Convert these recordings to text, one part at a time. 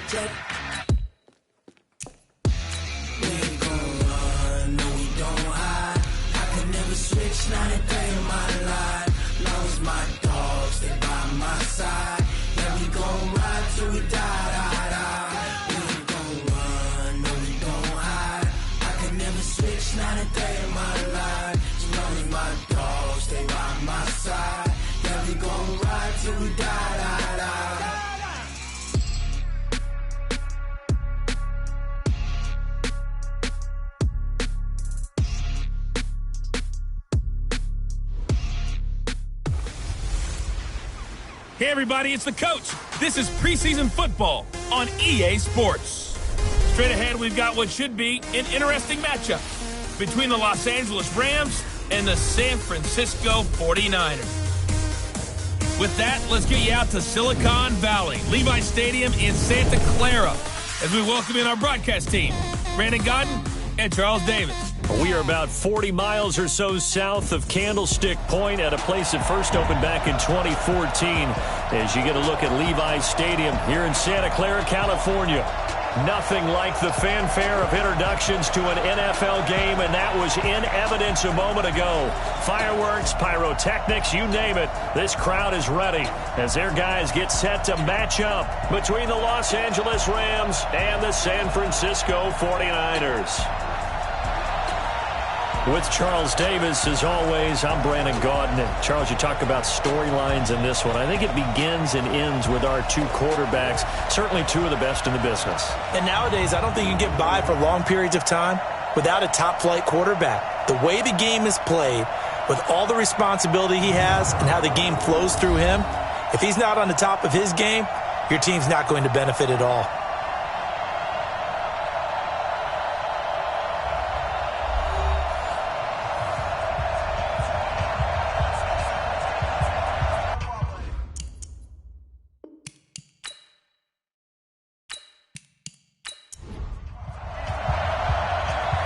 jet. We ain't gon' run, no we don't hide. I could never switch, not a day in my life. Long as my dogs stay by my side. Yeah, we gon' ride till we die. We ain't gon' run, no we don't hide. I could never switch, not a day in my life. As long as my dogs stay by my side. Yeah, we gon' ride till we die. Hey everybody, it's the coach. This is preseason football on EA Sports. Straight ahead, we've got what should be an interesting matchup between the Los Angeles Rams and the San Francisco 49ers. With that, let's get you out to Silicon Valley, Levi Stadium in Santa Clara, as we welcome in our broadcast team, Brandon Godden and Charles Davis. We are about 40 miles or so south of Candlestick Point at a place that first opened back in 2014 as you get a look at Levi Stadium here in Santa Clara, California. Nothing like the fanfare of introductions to an NFL game, and that was in evidence a moment ago. Fireworks, pyrotechnics, you name it. This crowd is ready as their guys get set to match up between the Los Angeles Rams and the San Francisco 49ers. With Charles Davis, as always, I'm Brandon Gaudin. And Charles, you talk about storylines in this one. I think it begins and ends with our two quarterbacks, certainly two of the best in the business. And nowadays, I don't think you can get by for long periods of time without a top-flight quarterback. The way the game is played, with all the responsibility he has and how the game flows through him, if he's not on the top of his game, your team's not going to benefit at all.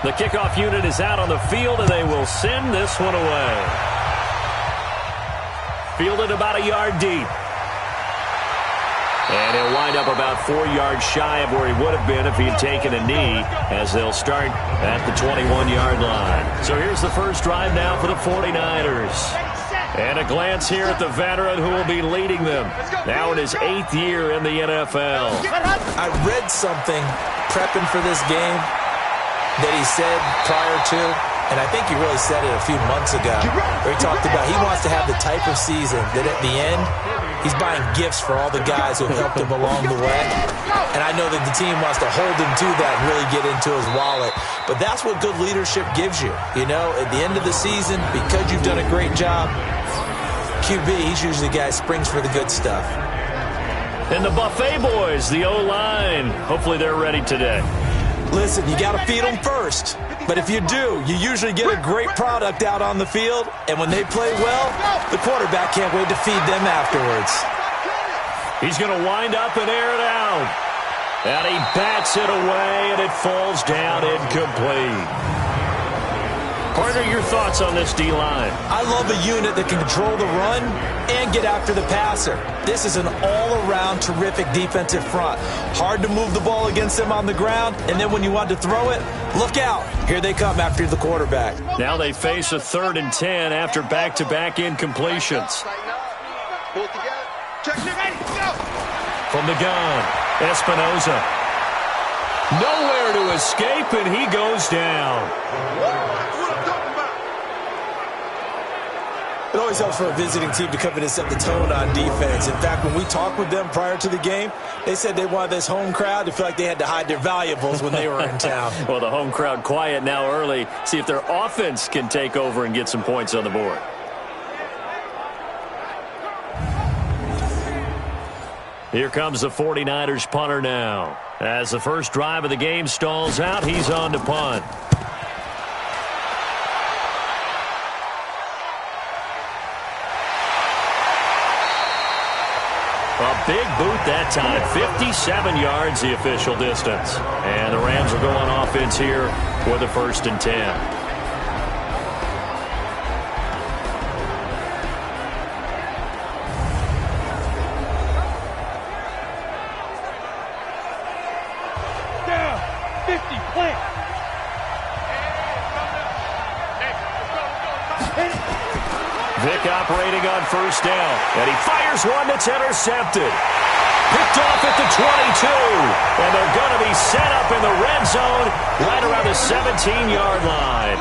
The kickoff unit is out on the field, and they will send this one away. Fielded about a yard deep. And he'll wind up about 4 yards shy of where he would have been if he had taken a knee, as they'll start at the 21-yard line. So here's the first drive now for the 49ers. And a glance here at the veteran who will be leading them, now in his 8th year in the NFL. I read something prepping for this game that he said prior to, and I think he really said it a few months ago, where he talked about he wants to have the type of season that at the end, he's buying gifts for all the guys who have helped him along the way. And I know that the team wants to hold him to that and really get into his wallet. But that's what good leadership gives you. You know, at the end of the season, because you've done a great job, QB, he's usually the guy who springs for the good stuff. And the Buffet Boys, the O-line, hopefully they're ready today. Listen, you got to feed them first. But if you do, you usually get a great product out on the field. And when they play well, the quarterback can't wait to feed them afterwards. He's going to wind up and air it out. And he bats it away, and it falls down incomplete. Partner, your thoughts on this D-line? I love a unit that can control the run and get after the passer. This is an all-around terrific defensive front. Hard to move the ball against them on the ground, and then when you want to throw it, look out. Here they come after the quarterback. Now they face a 3rd and 10 after back-to-back incompletions. From the gun, Espinoza. Nowhere to escape, and he goes down. It always helps for a visiting team to come in and set the tone on defense. In fact, when we talked with them prior to the game, they said they wanted this home crowd to feel like they had to hide their valuables when they were in town. Well, the home crowd quiet now early. See if their offense can take over and get some points on the board. Here comes the 49ers punter now. As the first drive of the game stalls out, he's on to punt. A big boot that time, 57 yards the official distance. And the Rams are going offense here with a 1st and 10. 50, plant. Vick operating on first down, and he fires one that's intercepted. Picked off at the 22, and they're going to be set up in the red zone right around the 17-yard line.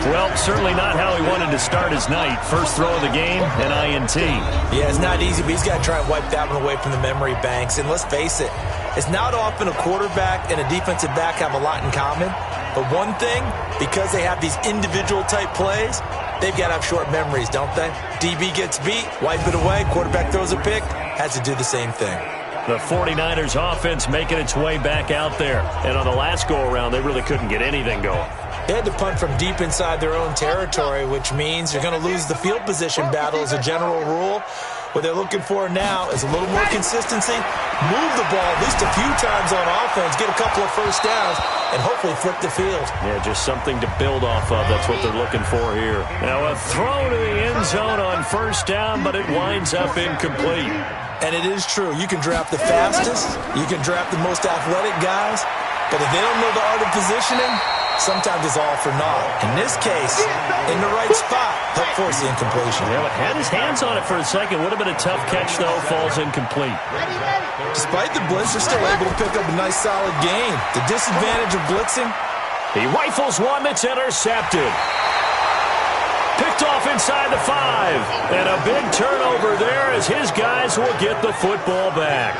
Well, certainly not how he wanted to start his night. First throw of the game, an INT. Yeah, it's not easy, but he's got to try and wipe that one away from the memory banks. And let's face it, it's not often a quarterback and a defensive back have a lot in common. But one thing, because they have these individual type plays, they've got to have short memories, don't they? DB gets beat, wipe it away, quarterback throws a pick, has to do the same thing. The 49ers offense making its way back out there. And on the last go-around, they really couldn't get anything going. They had to punt from deep inside their own territory, which means you're going to lose the field position battle as a general rule. What they're looking for now is a little more consistency, move the ball at least a few times on offense, get a couple of first downs, and hopefully flip the field. Yeah, just something to build off of. That's what they're looking for here. Now a throw to the end zone on first down, but it winds up incomplete. And it is true. You can draft the fastest, you can draft the most athletic guys, but if they don't know the art of positioning, sometimes it's all for naught. In this case, in the right spot, help force the incompletion. Yeah, but had his hands on it for a second. Would have been a tough catch, though. Falls incomplete. Despite the blitz, they're still able to pick up a nice, solid gain. The disadvantage of blitzing, he rifles one that's intercepted. Picked off inside the 5. And a big turnover there as his guys will get the football back.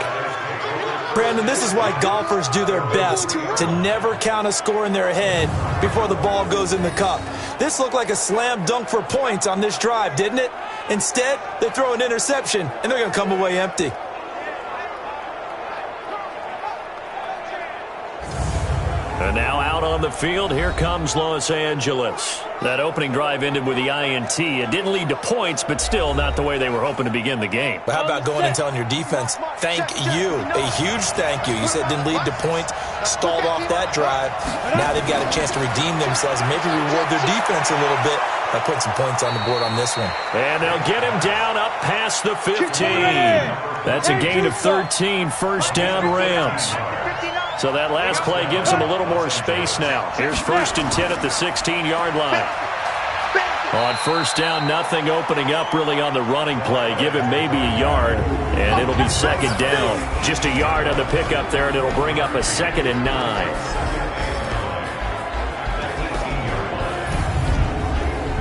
Brandon, this is why golfers do their best to never count a score in their head before the ball goes in the cup. This looked like a slam dunk for points on this drive, didn't it? Instead, they throw an interception, and they're going to come away empty. And now out on the field, here comes Los Angeles. That opening drive ended with the INT. It didn't lead to points, but still not the way they were hoping to begin the game. But how about going and telling your defense, thank you, a huge thank you. You said it didn't lead to points, stalled off that drive. Now they've got a chance to redeem themselves and maybe reward their defense a little bit by putting some points on the board on this one. And they'll get him down up past the 15. That's a gain of 13, first down Rams. So that last play gives them a little more space now. Here's 1st and 10 at the 16-yard line. On first down, nothing opening up really on the running play. Give him maybe a yard, and it'll be 2nd down. Just a yard on the pickup there, and it'll bring up a 2nd and 9.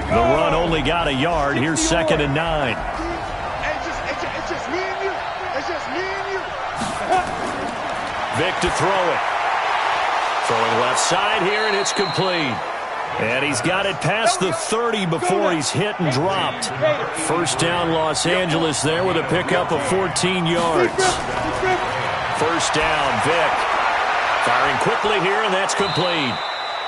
The run only got a yard. Here's 2nd and 9. It's just me and you. It's just me and you. Vick to throw it. Throwing left side here, and it's complete. And he's got it past the 30 before he's hit and dropped. First down, Los Angeles there with a pickup of 14 yards. First down, Vick. Firing quickly here, and that's complete.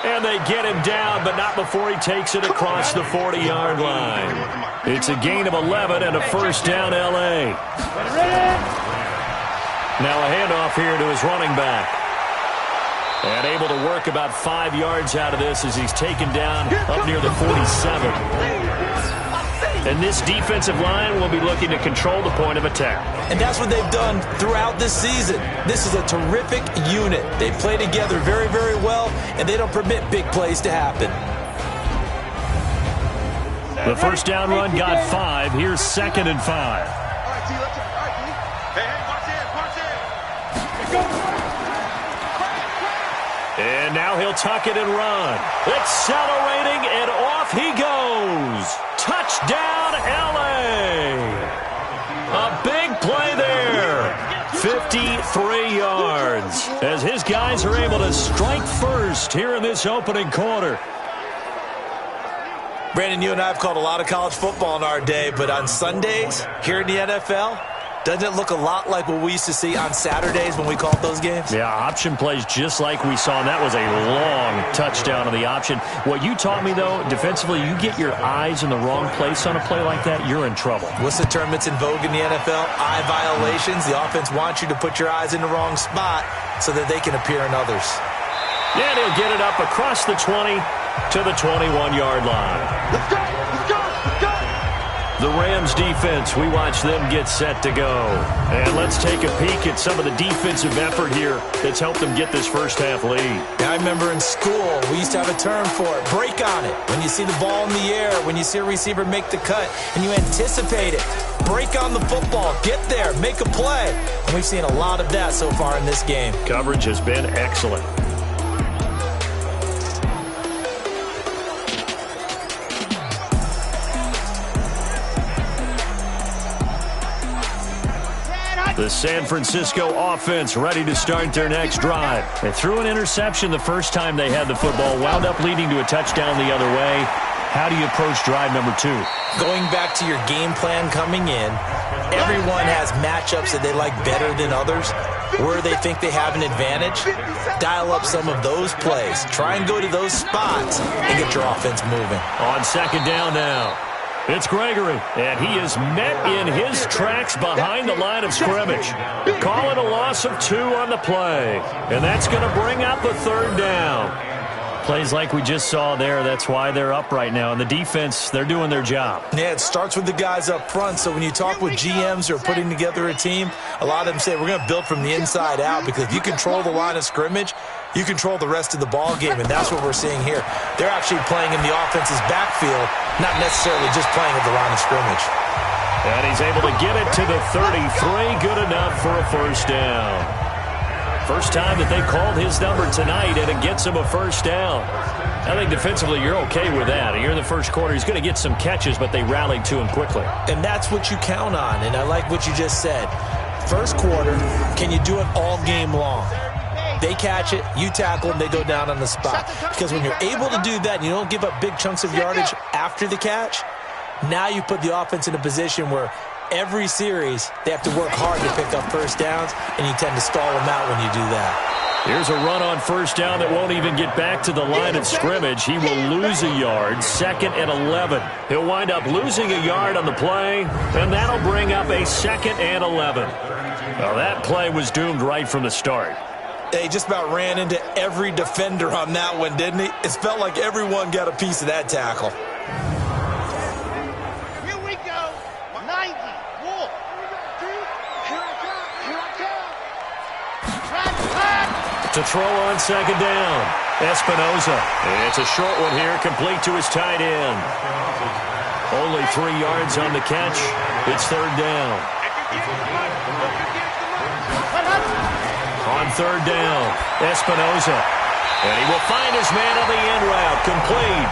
And they get him down, but not before he takes it across the 40-yard line. It's a gain of 11 and a first down, L.A. Now a handoff here to his running back. And able to work about 5 yards out of this as he's taken down up near the 47. And this defensive line will be looking to control the point of attack. And that's what they've done throughout this season. This is a terrific unit. They play together very, very well, and they don't permit big plays to happen. The first down run got 5. Here's 2nd and 5. And now he'll tuck it and run. Accelerating, and off he goes. Touchdown, L.A. A big play there. 53 yards as his guys are able to strike first here in this opening quarter. Brandon, you and I have called a lot of college football in our day, but on Sundays here in the NFL, doesn't it look a lot like what we used to see on Saturdays when we called those games? Yeah, option plays just like we saw, and that was a long touchdown on the option. What you taught me, though, defensively, you get your eyes in the wrong place on a play like that, you're in trouble. What's the term that's in vogue in the NFL? Eye violations. The offense wants you to put your eyes in the wrong spot so that they can appear in others. And he'll get it up across the 20 to the 21-yard line. Let's go! Let's go! Let's go! The Rams defense, we watch them get set to go. And let's take a peek at some of the defensive effort here that's helped them get this first half lead. I remember in school, we used to have a term for it, break on it. When you see the ball in the air, when you see a receiver make the cut, and you anticipate it, break on the football, get there, make a play. And we've seen a lot of that so far in this game. Coverage has been excellent. The San Francisco offense ready to start their next drive. They threw an interception the first time they had the football, wound up leading to a touchdown the other way. How do you approach drive number 2? Going back to your game plan coming in, everyone has matchups that they like better than others, where they think they have an advantage. Dial up some of those plays. Try and go to those spots and get your offense moving. On second down now. It's Gregory, and he is met in his tracks behind the line of scrimmage. Call it a loss of 2 on the play, and that's going to bring up a third down. Plays like we just saw there, that's why they're up right now. And the defense, they're doing their job. Yeah, it starts with the guys up front. So when you talk with GMs who are putting together a team, a lot of them say we're going to build from the inside out, because if you control the line of scrimmage, you control the rest of the ball game, and that's what we're seeing here. They're actually playing in the offense's backfield, not necessarily just playing at the line of scrimmage. And he's able to get it to the 33, good enough for a first down. First time that they called his number tonight, and it gets him a first down. I think defensively you're okay with that. Here in the first quarter, he's going to get some catches, but they rallied to him quickly. And that's what you count on, and I like what you just said. First quarter, can you do it all game long? They catch it, you tackle them, they go down on the spot. Because when you're able to do that and you don't give up big chunks of yardage after the catch, now you put the offense in a position where every series they have to work hard to pick up first downs, and you tend to stall them out when you do that. Here's a run on first down that won't even get back to the line of scrimmage. He will lose a yard, 2nd and 11. He'll wind up losing a yard on the play, and that'll bring up a 2nd and 11. Well, that play was doomed right from the start. He just about ran into every defender on that one, didn't he? It felt like everyone got a piece of that tackle. Here we go. 90. Wolf. Here I come. To throw on second down, Espinoza. It's a short one here, complete to his tight end. Only 3 yards on the catch. It's third down. On third down, Espinoza. And he will find his man on the end route, complete.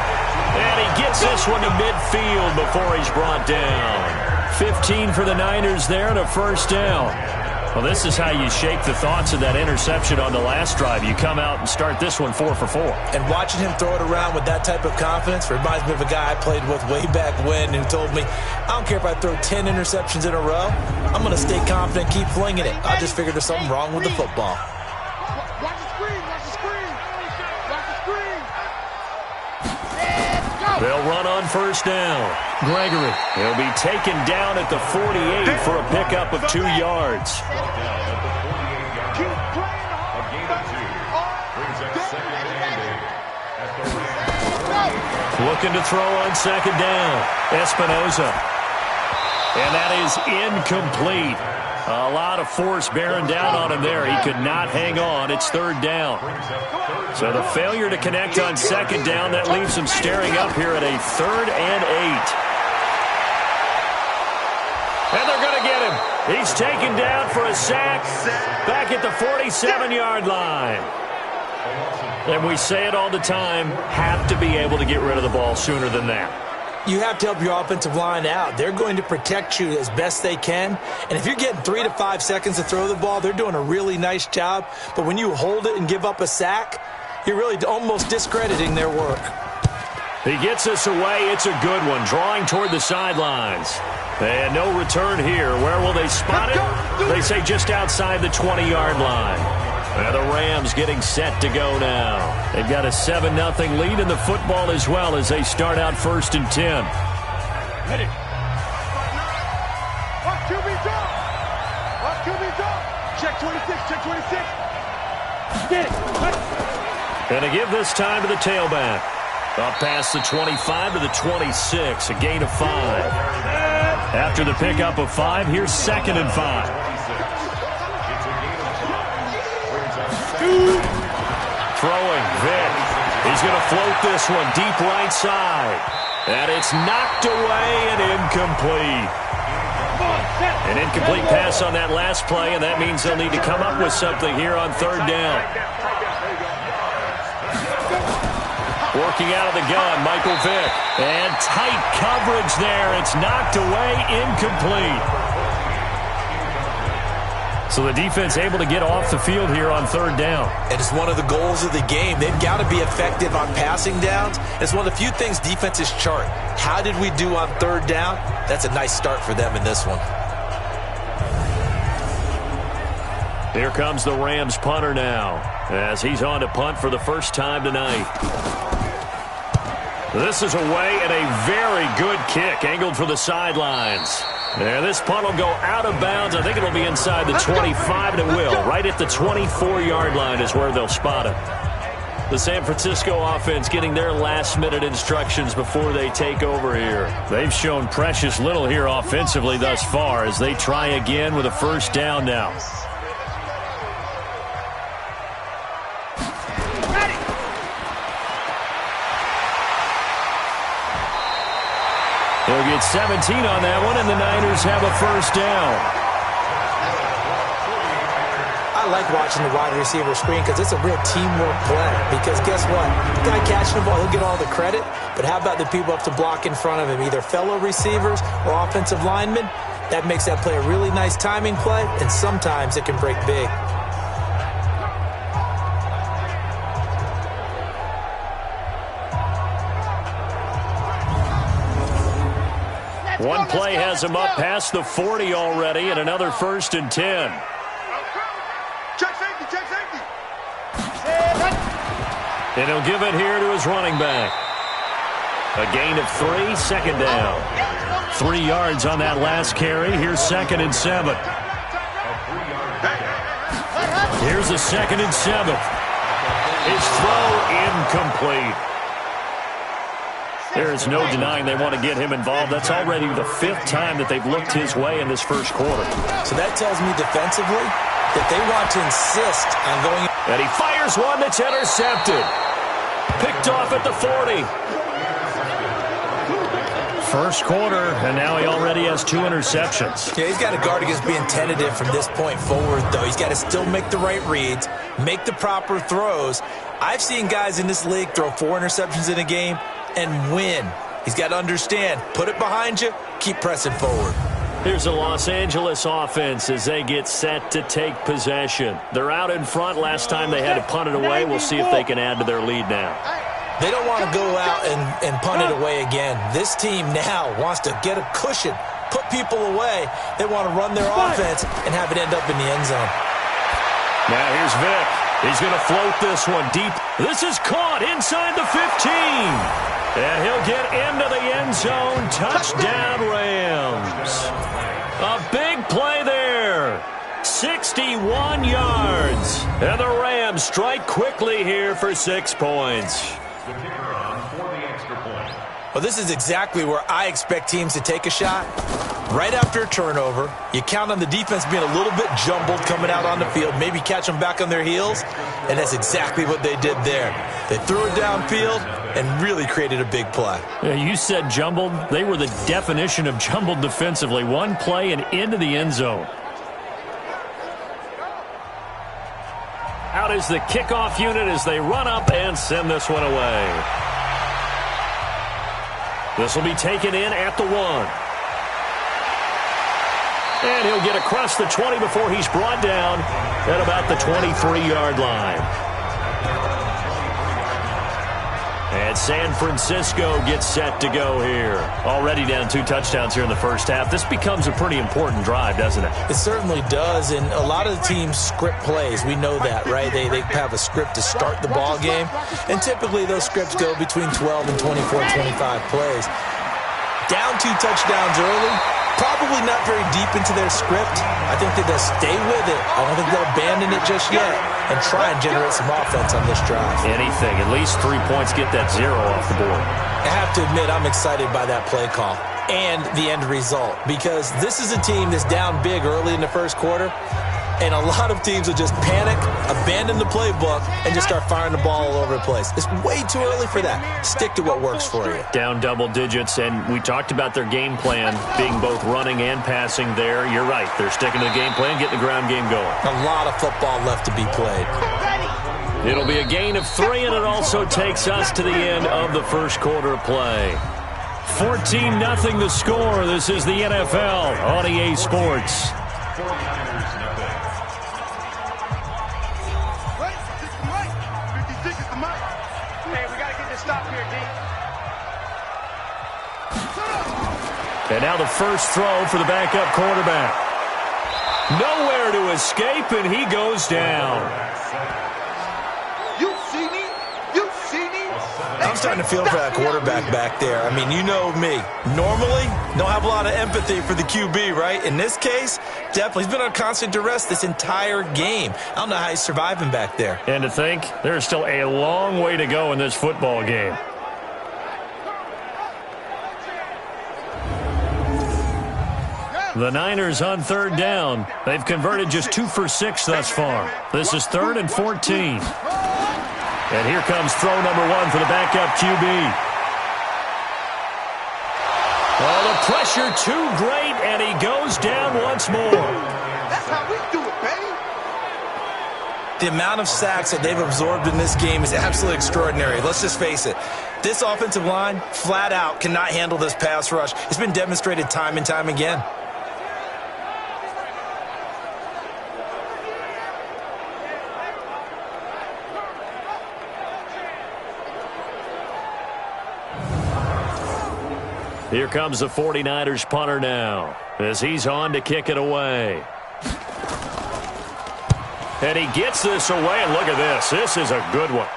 And he gets this one to midfield before he's brought down. 15 for the Niners there and a first down. Well, this is how you shake the thoughts of that interception on the last drive. You come out and start this one 4 for 4. And watching him throw it around with that type of confidence reminds me of a guy I played with way back when who told me, I don't care if I throw 10 interceptions in a row, I'm going to stay confident, keep flinging it. I just figured there's something wrong with the football. Watch the screen. Watch the screen. Watch the screen. They'll run on first down. Gregory. He'll be taken down at the 48 for a pickup of 2 yards. Looking to throw on second down. Espinoza. And that is incomplete. A lot of force bearing down on him there. He could not hang on. It's third down. So the failure to connect on second down, that leaves him staring up here at a 3rd and 8. And they're going to get him. He's taken down for a sack back at the 47-yard line. And we say it all the time, have to be able to get rid of the ball sooner than that. You have to help your offensive line out. They're going to protect you as best they can. And if you're getting 3 to 5 seconds to throw the ball, they're doing a really nice job. But when you hold it and give up a sack, you're really almost discrediting their work. He gets us away. It's a good one, drawing toward the sidelines. And no return here. Where will they spot it? They say just outside the 20-yard line. And the Rams getting set to go now. They've got a 7-0 lead in the football as well as they start out 1st and 10. Hit it. What QB done? What QB done? Check 26. Check 26. Get it. And to give this time to the tailback. Up past the 25 to the 26. A gain of 5. After the pickup of 5, here's 2nd and 5. Throwing, Vick. He's going to float this one deep right side. And it's knocked away and incomplete. An incomplete pass on that last play, and that means they'll need to come up with something here on 3rd down. Working out of the gun, Michael Vick. And tight coverage there. It's knocked away, incomplete. So the defense able to get off the field here on 3rd down. And it's one of the goals of the game. They've got to be effective on passing downs. It's one of the few things defenses chart. How did we do on 3rd down? That's a nice start for them in this one. Here comes the Rams punter now, as he's on to punt for the first time tonight. This is away and a very good kick, angled for the sidelines. And this punt will go out of bounds. I think it'll be inside the 25, and it will. Right at the 24-yard line is where they'll spot it. The San Francisco offense getting their last-minute instructions before they take over here. They've shown precious little here offensively thus far as they try again with a 1st down now. They'll get 17 on that one, and the Niners have a 1st down. I like watching the wide receiver screen because it's a real teamwork play. Because guess what? The guy catching the ball, he'll get all the credit. But how about the people up to block in front of him, either fellow receivers or offensive linemen? That makes that play a really nice timing play, and sometimes it can break big. One play has him up past the 40 already, and another 1st and 10. Check safety, check safety. And he'll give it here to his running back. A gain of 3, 2nd down. 3 yards on that last carry. Here's 2nd and 7. Here's a 2nd and 7. His throw incomplete. There is no denying they want to get him involved. That's already the 5th time that they've looked his way in this 1st quarter. So that tells me defensively that they want to insist on going. And he fires one that's intercepted. Picked off at the 40. 1st quarter, and now he already has 2 interceptions. Yeah, he's got to guard against being tentative from this point forward, though. He's got to still make the right reads, make the proper throws. I've seen guys in this league throw 4 interceptions in a game and win. He's got to understand, put it behind you, keep pressing forward. Here's the Los Angeles offense as they get set to take possession. They're out in front. Last time they had to punt it away. We'll see if they can add to their lead now. They don't want to go out and punt it away again. This team now wants to get a cushion, put people away. They want to run their offense and have it end up in the end zone. Now here's Vick. He's going to float this one deep. This is caught inside the 15. And he'll get into the end zone. Touchdown, Rams. A big play there. 61 yards. And the Rams strike quickly here for 6 points. Well, this is exactly where I expect teams to take a shot. Right after a turnover, you count on the defense being a little bit jumbled coming out on the field, maybe catch them back on their heels, and that's exactly what they did there. They threw it downfield and really created a big play. Yeah, you said jumbled. They were the definition of jumbled defensively. One play and into the end zone. Out is the kickoff unit as they run up and send this one away. This will be taken in at the 1. And he'll get across the 20 before he's brought down at about the 23-yard line. And San Francisco gets set to go here. Already down 2 touchdowns here in the first half. This becomes a pretty important drive, doesn't it? It certainly does, and a lot of the teams script plays. We know that, right? They have a script to start the ball game, and typically those scripts go between 12 and 24, 25 plays. Down 2 touchdowns early, probably not very deep into their script. I think that they'll stay with it. I don't think they'll abandon it just yet and try and generate some offense on this drive. Anything. At least 3 points, get that 0 off the board. I have to admit, I'm excited by that play call. and the end result, because this is a team that's down big early in the first quarter, and a lot of teams will just panic, abandon the playbook, and just start firing the ball all over the place. It's way too early for that. Stick to what works for you. Down double digits, and we talked about their game plan being both running and passing there. You're right. They're sticking to the game plan, getting the ground game going. A lot of football left to be played. It'll be a gain of 3, and it also takes us to the end of the first quarter of play. 14-0 the score. This is the NFL on EA Sports. And now the first throw for the backup quarterback. Nowhere to escape, and he goes down. You see me? You see me? I'm starting to feel for that quarterback back there. I mean, you know me. Normally, don't have a lot of empathy for the QB, right? In this case, definitely. He's been on constant duress this entire game. I don't know how he's surviving back there. And to think, there's still a long way to go in this football game. The Niners on third down. They've converted just 2 for 6 thus far. This is 3rd and 14. And here comes throw number 1 for the backup QB. Oh, the pressure too great, and he goes down once more. That's how we do it, baby. The amount of sacks that they've absorbed in this game is absolutely extraordinary. Let's just face it. This offensive line, flat out, cannot handle this pass rush. It's been demonstrated time and time again. Here comes the 49ers punter now as he's on to kick it away. And he gets this away, and look at this. This is a good one.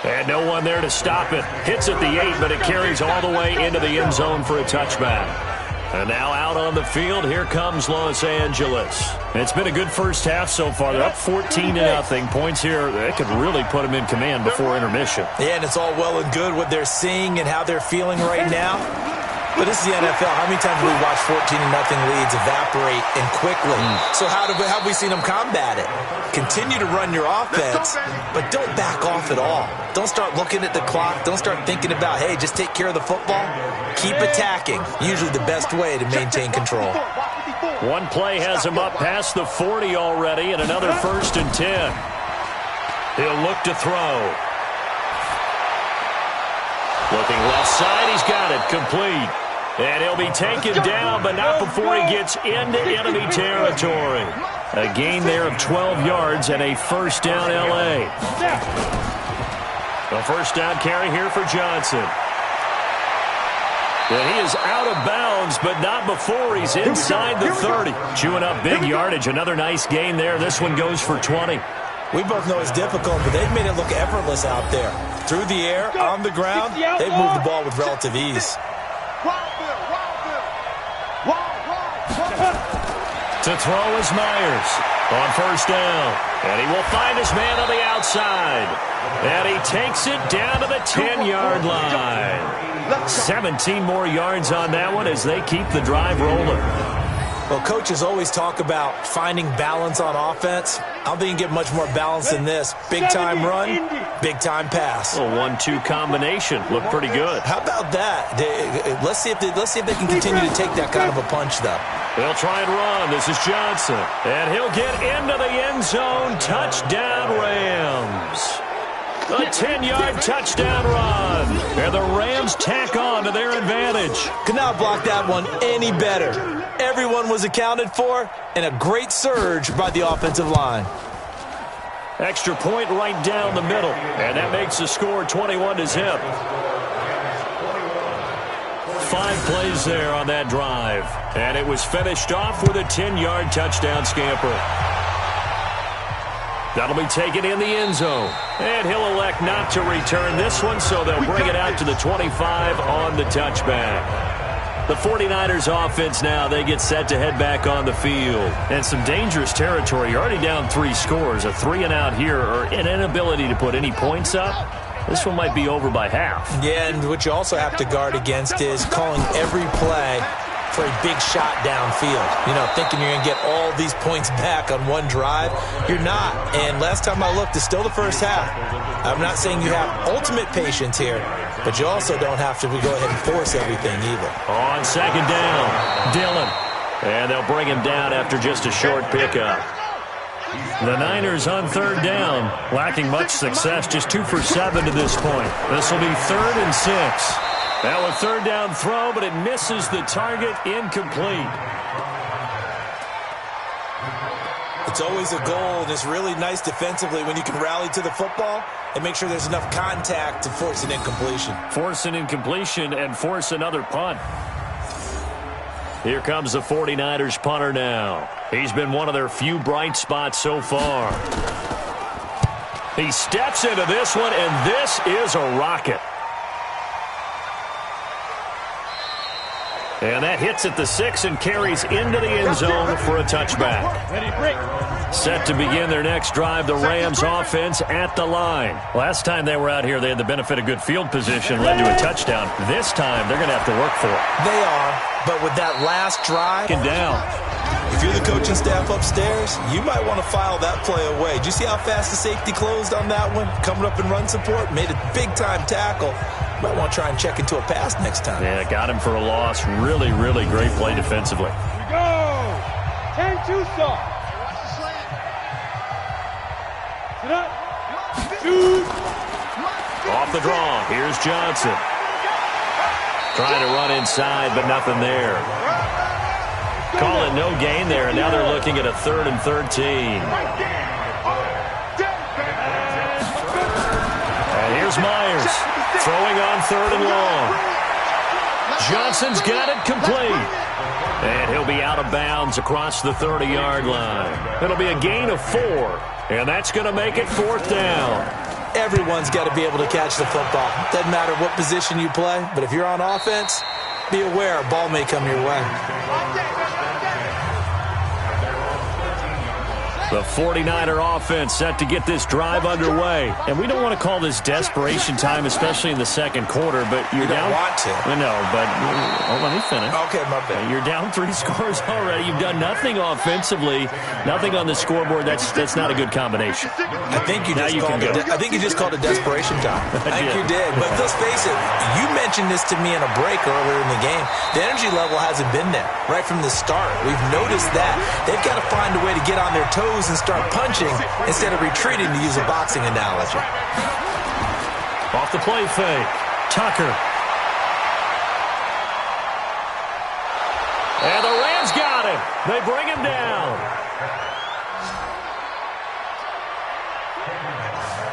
And no one there to stop it. Hits at the 8, but it carries all the way into the end zone for a touchback. And now out on the field, here comes Los Angeles. It's been a good first half so far. They're up 14-0. Points here, that could really put them in command before intermission. Yeah, and it's all well and good what they're seeing and how they're feeling right now. But this is the NFL. How many times have we watched 14-0 leads evaporate and quickly? So how have we seen them combat it? Continue to run your offense, but don't back off at all. Don't start looking at the clock. Don't start thinking about, hey, just take care of the football. Keep attacking. Usually the best way to maintain control. One play has him up past the 40 already, and another 1st and 10. He'll look to throw. Looking left side, he's got it, complete. And he'll be taken down, but not before he gets into enemy territory. A gain there of 12 yards and a first down L.A. A first down carry here for Johnson. And he is out of bounds, but not before he's inside the 30. Chewing up big yardage. Another nice gain there. This one goes for 20. We both know it's difficult, but they've made it look effortless out there. Through the air, on the ground, they've moved the ball with relative ease. To throw is Myers on first down. And he will find his man on the outside. And he takes it down to the 10-yard line. 17 more yards on that one as they keep the drive rolling. Well, coaches always talk about finding balance on offense. I don't think you can get much more balance than this. Big-time run, big-time pass. A 1-2 combination. Looked pretty good. How about that? Let's see if they can continue to take that kind of a punch, though. They'll try and run. This is Johnson. And he'll get into the end zone. Touchdown, Rams. A 10-yard touchdown run. And the Rams tack on to their advantage. Could not block that one any better. Everyone was accounted for, and a great surge by the offensive line. Extra point right down the middle. And that makes the score 21-0. 5 plays there on that drive. And it was finished off with a 10-yard touchdown scamper. That'll be taken in the end zone. And he'll elect not to return this one, so they'll bring it out to the 25 on the touchback. The 49ers offense now, they get set to head back on the field. And some dangerous territory. You're already down 3 scores. A 3-and-out here, or an inability to put any points up. This one might be over by half. Yeah, and what you also have to guard against is calling every play for a big shot downfield. You know, thinking you're going to get all these points back on one drive. You're not. And last time I looked, it's still the first half. I'm not saying you have ultimate patience here, but you also don't have to go ahead and force everything either. On second down, Dillon. And they'll bring him down after just a short pickup. The Niners on third down, lacking much success, just 2 for 7 to this point. This will be 3rd and 6. Now a third down throw, but it misses the target, incomplete. It's always a goal, and it's really nice defensively when you can rally to the football and make sure there's enough contact to force an incompletion. Force an incompletion and force another punt. Here comes the 49ers punter now. He's been one of their few bright spots so far. He steps into this one, and this is a rocket. And that hits at the 6 and carries into the end zone for a touchback. Set to begin their next drive, the Rams offense at the line. Last time they were out here, they had the benefit of good field position, led to a touchdown. This time, they're going to have to work for it. They are, but with that last drive, down. if you're the coaching staff upstairs, you might want to file that play away. Did you see how fast the safety closed on that one? Coming up in run support, made a big-time tackle. Might want to try and check into a pass next time. Yeah, got him for a loss. Really, really great play defensively. Here we go. 10-2 start. Sit up. Shoot. Off the draw. Here's Johnson. Trying to run inside, but nothing there. Call it no gain there, and now they're looking at a 3rd and 13. And here's Myers. Throwing on 3rd and long. Johnson's got it complete. And he'll be out of bounds across the 30-yard line. It'll be a gain of 4. And that's going to make it 4th down. Everyone's got to be able to catch the football. Doesn't matter what position you play, but if you're on offense, be aware a ball may come your way. The 49er offense set to get this drive underway. And we don't want to call this desperation time, especially in the second quarter, but you're down. You don't want to. No, but let me finish. Okay, my bad. You're down 3 scores already. You've done nothing offensively, nothing on the scoreboard. That's not a good combination. I think you just called it desperation time. I think you did. But let's face it, you mentioned this to me in a break earlier in the game. The energy level hasn't been there right from the start. We've noticed that. They've got to find a way to get on their toes and start punching instead of retreating, to use a boxing analogy. Off the play fake. Tucker. And the Rams got him. They bring him down.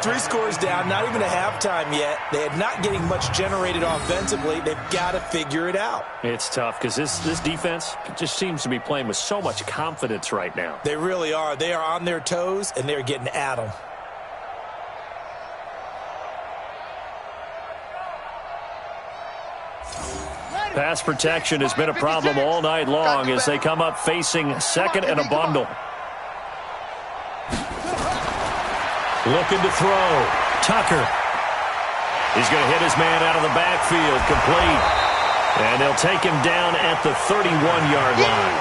3 scores down, not even a halftime yet. They're not getting much generated offensively. They've got to figure it out. It's tough because this defense just seems to be playing with so much confidence right now. They really are. They are on their toes, and they're getting at them. Pass protection has been a problem all night long as they come up facing 2nd and a bundle. Looking to throw. Tucker. He's going to hit his man out of the backfield. Complete. And they'll take him down at the 31-yard line.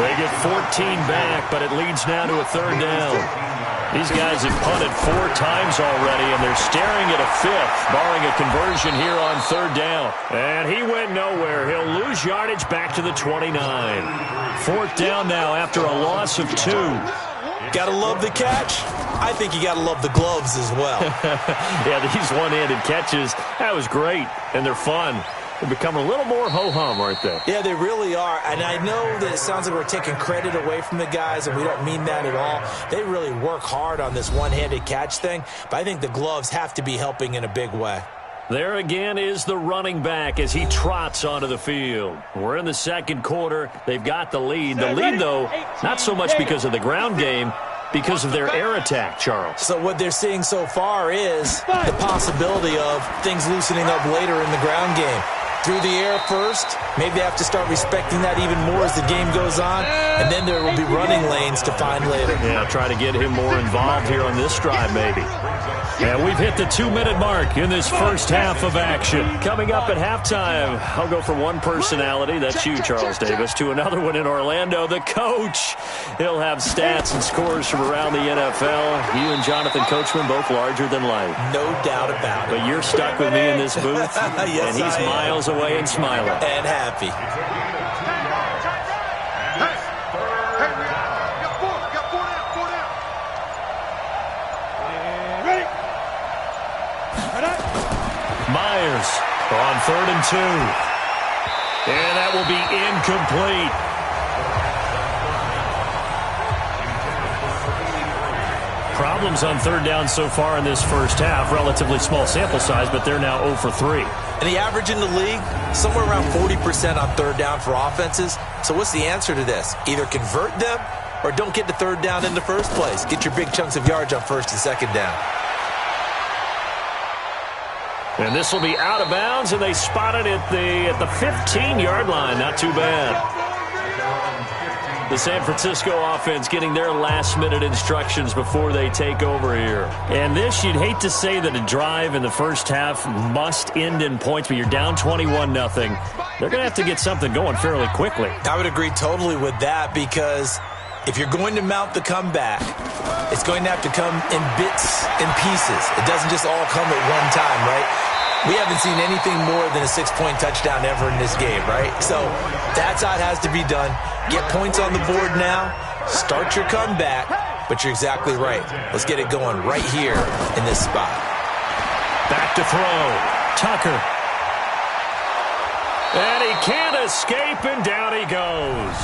They get 14 back, but it leads now to a 3rd down. These guys have punted 4 times already, and they're staring at a 5th, barring a conversion here on 3rd down. And he went nowhere. He'll lose yardage back to the 29. 4th down now after a loss of 2. Gotta love the catch. I think you gotta love the gloves as well. Yeah, these one-handed catches, that was great, and they're fun. They've become a little more ho-hum, aren't they? Yeah, they really are. And I know that it sounds like we're taking credit away from the guys, and we don't mean that at all. They really work hard on this one-handed catch thing, but I think the gloves have to be helping in a big way. There again is the running back as he trots onto the field. We're in the second quarter. They've got the lead. The lead, though, not so much because of the ground game, because of their air attack, Charles. So what they're seeing so far is the possibility of things loosening up later in the ground game. Through the air first, maybe they have to start respecting that even more as the game goes on, and then there will be running lanes to find later. Yeah, try to get him more involved here on this drive, maybe. And we've hit the 2-minute mark in this first half of action. Coming up at halftime, I'll go from one personality, that's you, Charles Davis, to another one in Orlando, the coach. He'll have stats and scores from around the NFL. You and Jonathan Coachman, both larger than life. No doubt about it. But you're stuck with me in this booth, yes, and he's miles away and smiling. And happy. Myers on 3rd and 2. And that will be incomplete. Problems on 3rd down so far in this first half. Relatively small sample size, but they're now 0 for 3. And the average in the league, somewhere around 40% on 3rd down for offenses. So what's the answer to this? Either convert them or don't get to 3rd down in the first place. Get your big chunks of yards on 1st and 2nd down. And this will be out of bounds, and they spot it at the 15-yard line. Not too bad. The San Francisco offense getting their last-minute instructions before they take over here. And this, you'd hate to say that a drive in the first half must end in points, but you're down 21-0. They're going to have to get something going fairly quickly. I would agree totally with that, because if you're going to mount the comeback, it's going to have to come in bits and pieces. It doesn't just all come at one time, right? We haven't seen anything more than a 6-point touchdown ever in this game, right? So that's how it has to be done. Get points on the board now. Start your comeback. But you're exactly right. Let's get it going right here in this spot. Back to throw. Tucker. And he can't escape, and down he goes.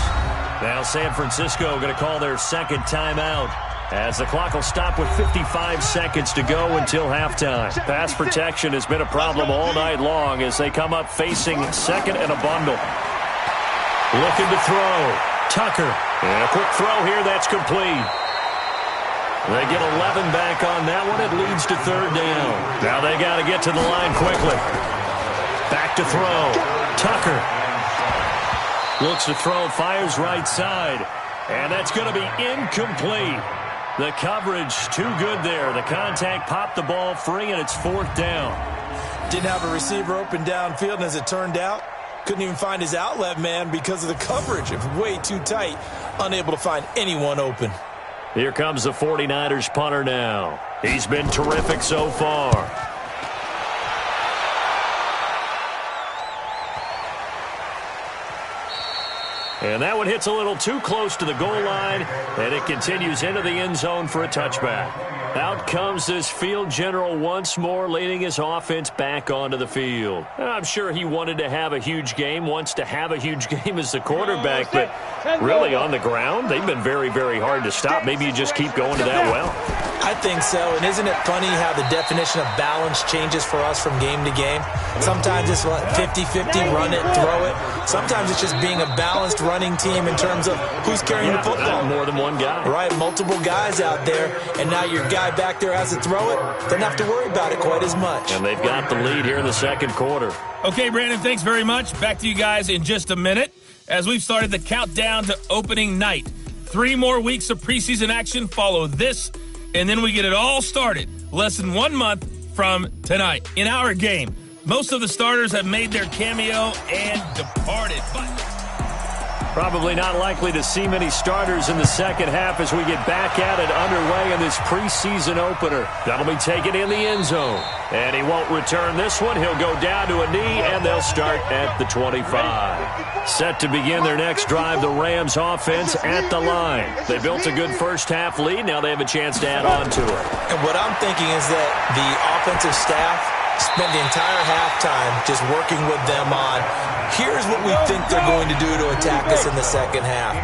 Now San Francisco going to call their second timeout, as the clock will stop with 55 seconds to go until halftime. Pass protection has been a problem all night long as they come up facing 2nd and a bundle. Looking to throw. Tucker. And a quick throw here. That's complete. They get 11 back on that one. It leads to 3rd down. Now they got to get to the line quickly. Back to throw. Tucker. Looks to throw. Fires right side. And that's going to be incomplete. The coverage too good there. The contact popped the ball free, and it's 4th down. Didn't have a receiver open downfield, and as it turned out, couldn't even find his outlet man because of the coverage. It was way too tight, unable to find anyone open. Here comes the 49ers punter now. He's been terrific so far. And that one hits a little too close to the goal line, and it continues into the end zone for a touchback. Out comes this field general once more, leading his offense back onto the field. I'm sure he wanted to have a huge game, wants to have a huge game as the quarterback, but really on the ground, they've been very, very hard to stop. Maybe you just keep going to that well. I think so, and isn't it funny how the definition of balance changes for us from game to game? Sometimes it's 50-50, run it, throw it. Sometimes it's just being a balanced running team in terms of who's carrying the football. More than one guy. Right, multiple guys out there, and now your guy back there has to throw it. Doesn't have to worry about it quite as much. And they've got the lead here in the second quarter. Okay, Brandon, thanks very much. Back to you guys in just a minute as we've started the countdown to opening night. 3 more weeks of preseason action follow this, and then we get it all started less than 1 month from tonight. In our game, most of the starters have made their cameo and departed, but probably not likely to see many starters in the second half as we get back at it underway in this preseason opener. That'll be taken in the end zone. And he won't return this one. He'll go down to a knee, and they'll start at the 25. Set to begin their next drive, the Rams offense at the line. They built a good first half lead. Now they have a chance to add on to it. And what I'm thinking is that the offensive staff spent the entire halftime just working with them on, here's what we think they're going to do to attack us in the second half.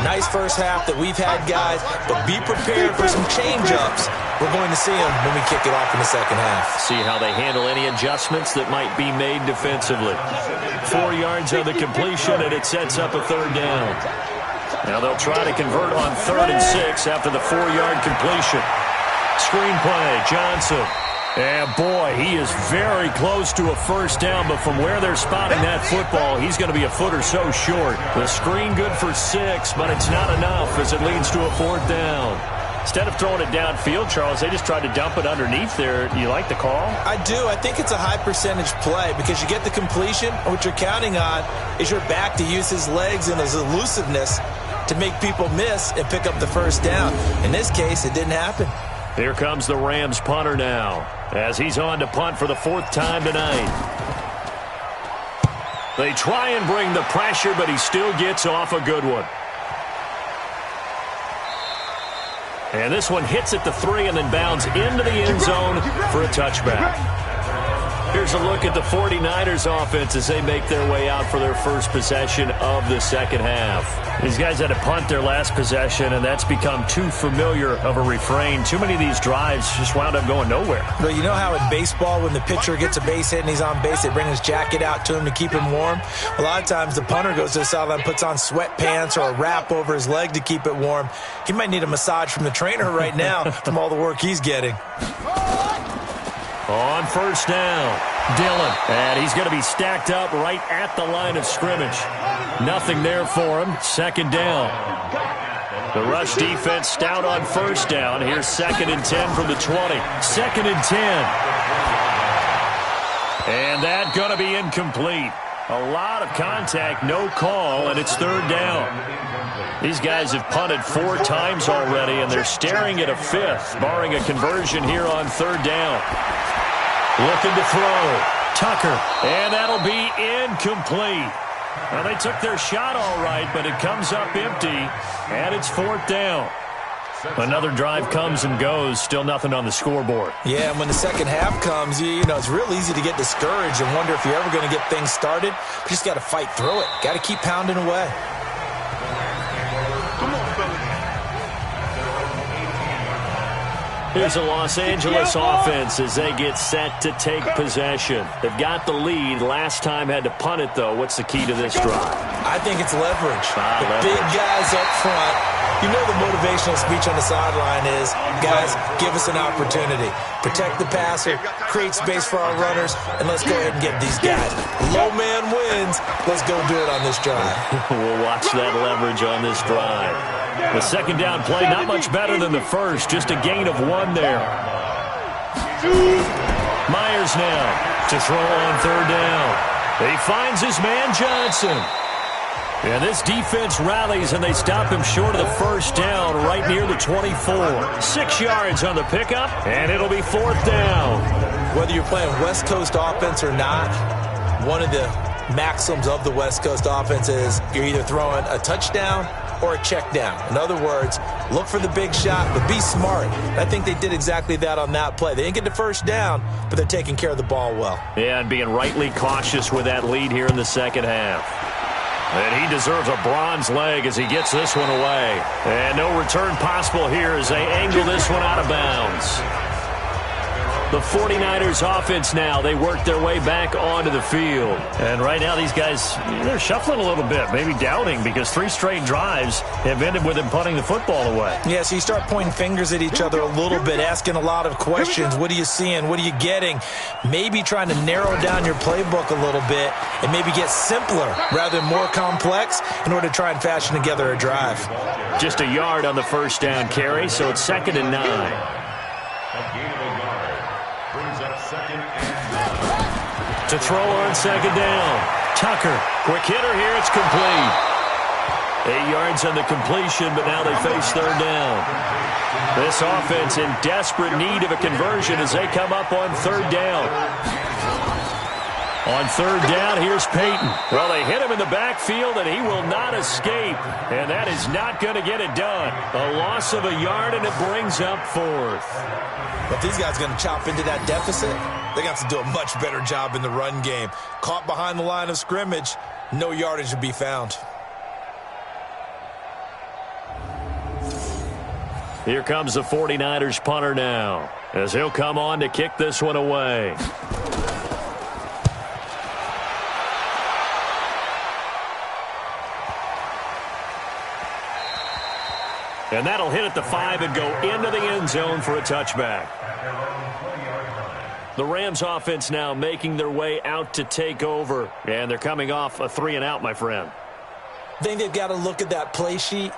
Nice first half that we've had, guys, but be prepared for some change-ups. We're going to see them when we kick it off in the second half. See how they handle any adjustments that might be made defensively. 4 yards on the completion, and it sets up a 3rd down. Now they'll try to convert on 3rd and 6 after the 4-yard completion. Screenplay, Johnson. And boy, he is very close to a first down, but from where they're spotting that football, he's going to be a foot or so short. The screen good for 6, but it's not enough as it leads to a 4th down. Instead of throwing it downfield, Charles, they just tried to dump it underneath there. You like the call? I do. I think it's a high percentage play because you get the completion. What you're counting on is your back to use his legs and his elusiveness to make people miss and pick up the first down. In this case, it didn't happen. Here comes the Rams punter now as he's on to punt for the 4th time tonight. They try and bring the pressure, but he still gets off a good one. And this one hits at the 3 and then bounds into the end zone for a touchback. Here's a look at the 49ers offense as they make their way out for their first possession of the second half. These guys had to punt their last possession, and that's become too familiar of a refrain. Too many of these drives just wound up going nowhere. But you know how in baseball, when the pitcher gets a base hit and he's on base, they bring his jacket out to him to keep him warm? A lot of times the punter goes to the sideline, puts on sweatpants or a wrap over his leg to keep it warm. He might need a massage from the trainer right now from all the work he's getting. On first down, Dillon. And he's going to be stacked up right at the line of scrimmage. Nothing there for him. Second down. The rush defense stout on first down. Here's 2nd and 10 from the 20. 2nd and 10. And that going to be incomplete. A lot of contact, no call, and it's 3rd down. These guys have punted 4 times already, and they're staring at a 5th, barring a conversion here on 3rd down. Looking to throw. Tucker. And that'll be incomplete. Well, they took their shot all right, but it comes up empty, and it's 4th down. Another drive comes and goes. Still nothing on the scoreboard. Yeah, and when the second half comes, you know, it's real easy to get discouraged and wonder if you're ever going to get things started. You just got to fight through it. Got to keep pounding away. Come on, fellas. Here's the Los Angeles offense as they get set to take possession. They've got the lead. Last time had to punt it, though. What's the key to this drive? I think it's leverage. Leverage. Big guys up front. You know the motivational speech on the sideline is, guys, give us an opportunity. Protect the passer, create space for our runners, and let's go ahead and get these guys. Low man wins. Let's go do it on this drive. We'll watch that leverage on this drive. The second down play, not much better than the first. Just a gain of 1 there. Myers now to throw on 3rd down. He finds his man Johnson. And this defense rallies, and they stop him short of the first down right near the 24. 6 yards on the pickup, and it'll be 4th down. Whether you're playing West Coast offense or not, one of the maxims of the West Coast offense is you're either throwing a touchdown or a check down. In other words, look for the big shot, but be smart. I think they did exactly that on that play. They didn't get the first down, but they're taking care of the ball well. Yeah, and being rightly cautious with that lead here in the second half. And he deserves a bronze leg as he gets this one away. And no return possible here as they angle this one out of bounds. The 49ers offense now, they work their way back onto the field. And right now these guys, they're shuffling a little bit, maybe doubting, because 3 straight drives have ended with them punting the football away. Yeah, so you start pointing fingers at each other a little bit, asking a lot of questions. What are you seeing? What are you getting? Maybe trying to narrow down your playbook a little bit and maybe get simpler rather than more complex in order to try and fashion together a drive. Just a yard on the first down carry, so it's 2nd and 9. To throw on 2nd down. Tucker, quick hitter here, it's complete. 8 yards on the completion, but now they face 3rd down. This offense in desperate need of a conversion as they come up on 3rd down. On 3rd down, here's Peyton. Well, they hit him in the backfield, and he will not escape. And that is not going to get it done. A loss of a yard, and it brings up 4th. But these guys are going to chop into that deficit. They got to do a much better job in the run game. Caught behind the line of scrimmage, no yardage to be found. Here comes the 49ers punter now, as he'll come on to kick this one away. And that'll hit at the 5 and go into the end zone for a touchback. The Rams offense now making their way out to take over. And they're coming off a 3-and-out, my friend. I think they've got to look at that play sheet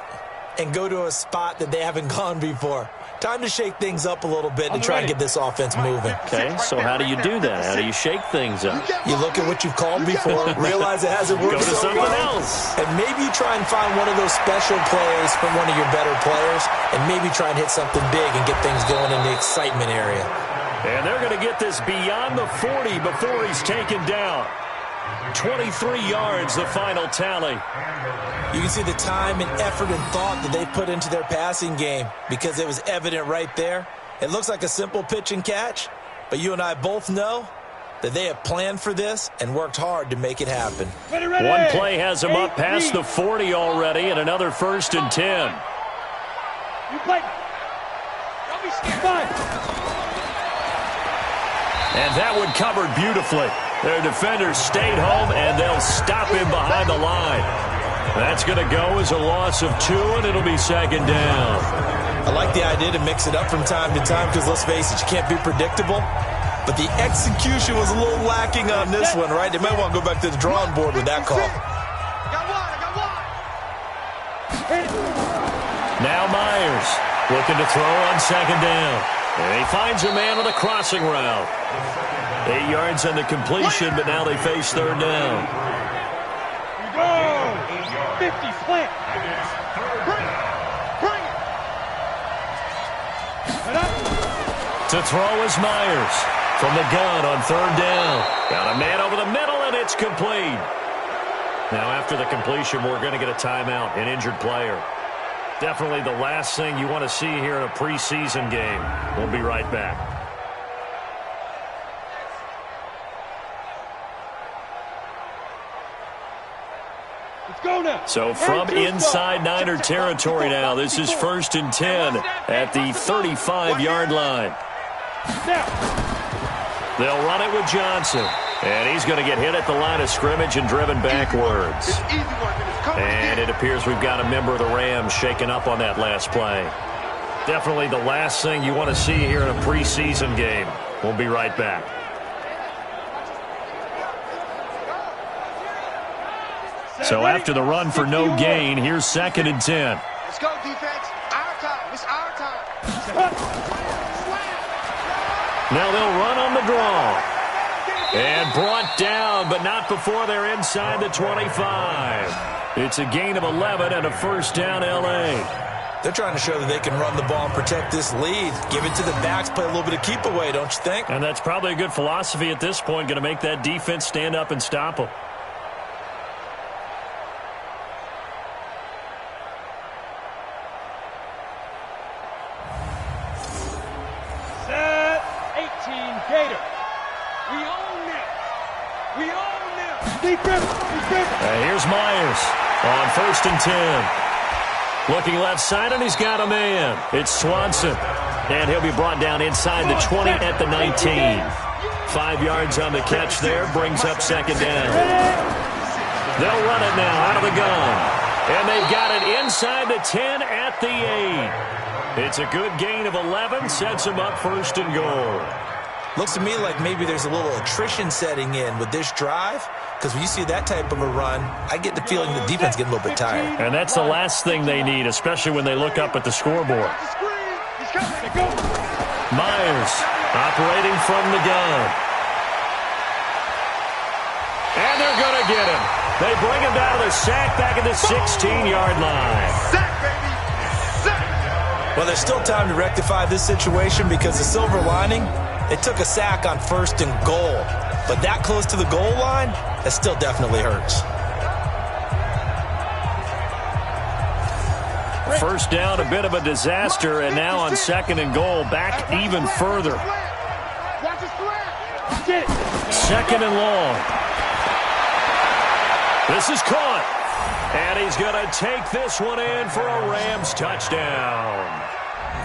and go to a spot that they haven't gone before. Time to shake things up a little bit to try and get this offense moving. Okay, so how do you do that? How do you shake things up? You look at what you've called before, realize it hasn't worked Go to so something well, else. and maybe you try and find one of those special plays from one of your better players, and maybe try and hit something big and get things going in the excitement area. And they're going to get this beyond the 40 before he's taken down. 23 yards, the final tally. You can see the time and effort and thought that they put into their passing game because it was evident right there. It looks like a simple pitch and catch, but you and I both know that they have planned for this and worked hard to make it happen. Ready, ready. One play has him up past the 40 already, and another 1st and 10. You play. Don't be scared. Fine. And that one covered beautifully. Their defenders stayed home, and they'll stop him behind the line. That's going to go as a loss of 2, and it'll be 2nd down. I like the idea to mix it up from time to time because, let's face it, you can't be predictable. But the execution was a little lacking on this one, right? They might want to go back to the drawing board with that call. I got one. Now Myers looking to throw on 2nd down. And he finds a man on the crossing route. 8 yards on the completion, but now they face 3rd down. Go. 50 slant. Bring it. To throw is Myers from the gun on 3rd down. Got a man over the middle, and it's complete. Now after the completion, we're going to get a timeout, an injured player. Definitely the last thing you want to see here in a preseason game. We'll be right back. Let's go now. So from inside Niner territory now, this is 1st and 10 at the 35-yard line. They'll run it with Johnson. And he's going to get hit at the line of scrimmage and driven backwards. And it appears we've got a member of the Rams shaken up on that last play. Definitely the last thing you want to see here in a preseason game. We'll be right back. So after the run for no gain, here's 2nd and 10. Let's go, defense. Our time. It's our time. Now they'll run on the draw. And brought down, but not before they're inside the 25. It's a gain of 11 and a 1st down, L.A. They're trying to show that they can run the ball and protect this lead. Give it to the backs, play a little bit of keep away, don't you think? And that's probably a good philosophy at this point, going to make that defense stand up and stop them. Set 18 Gator. We own them. We own them. Here's Myers on 1st and 10. Looking left side, and he's got a man. It's Swanson. And he'll be brought down inside the 20 at the 19. 5 yards on the catch there, brings up 2nd down. They'll run it now out of the gun. And they've got it inside the 10 at the 8. It's a good gain of 11, sets them up 1st and goal. Looks to me like maybe there's a little attrition setting in with this drive, because when you see that type of a run, I get the feeling the defense get a little bit tired. And that's the last thing they need, especially when they look up at the scoreboard. Myers operating from the gun. And they're going to get him. They bring him down to the sack back at the 16-yard line. Sack, baby. Sack. Well, there's still time to rectify this situation because the silver lining, they took a sack on 1st and goal. But that close to the goal line, that still definitely hurts. 1st down, a bit of a disaster, and now on 2nd and goal, back even further. Watch his threat. Get it. 2nd and long. This is caught. And he's going to take this one in for a Rams touchdown.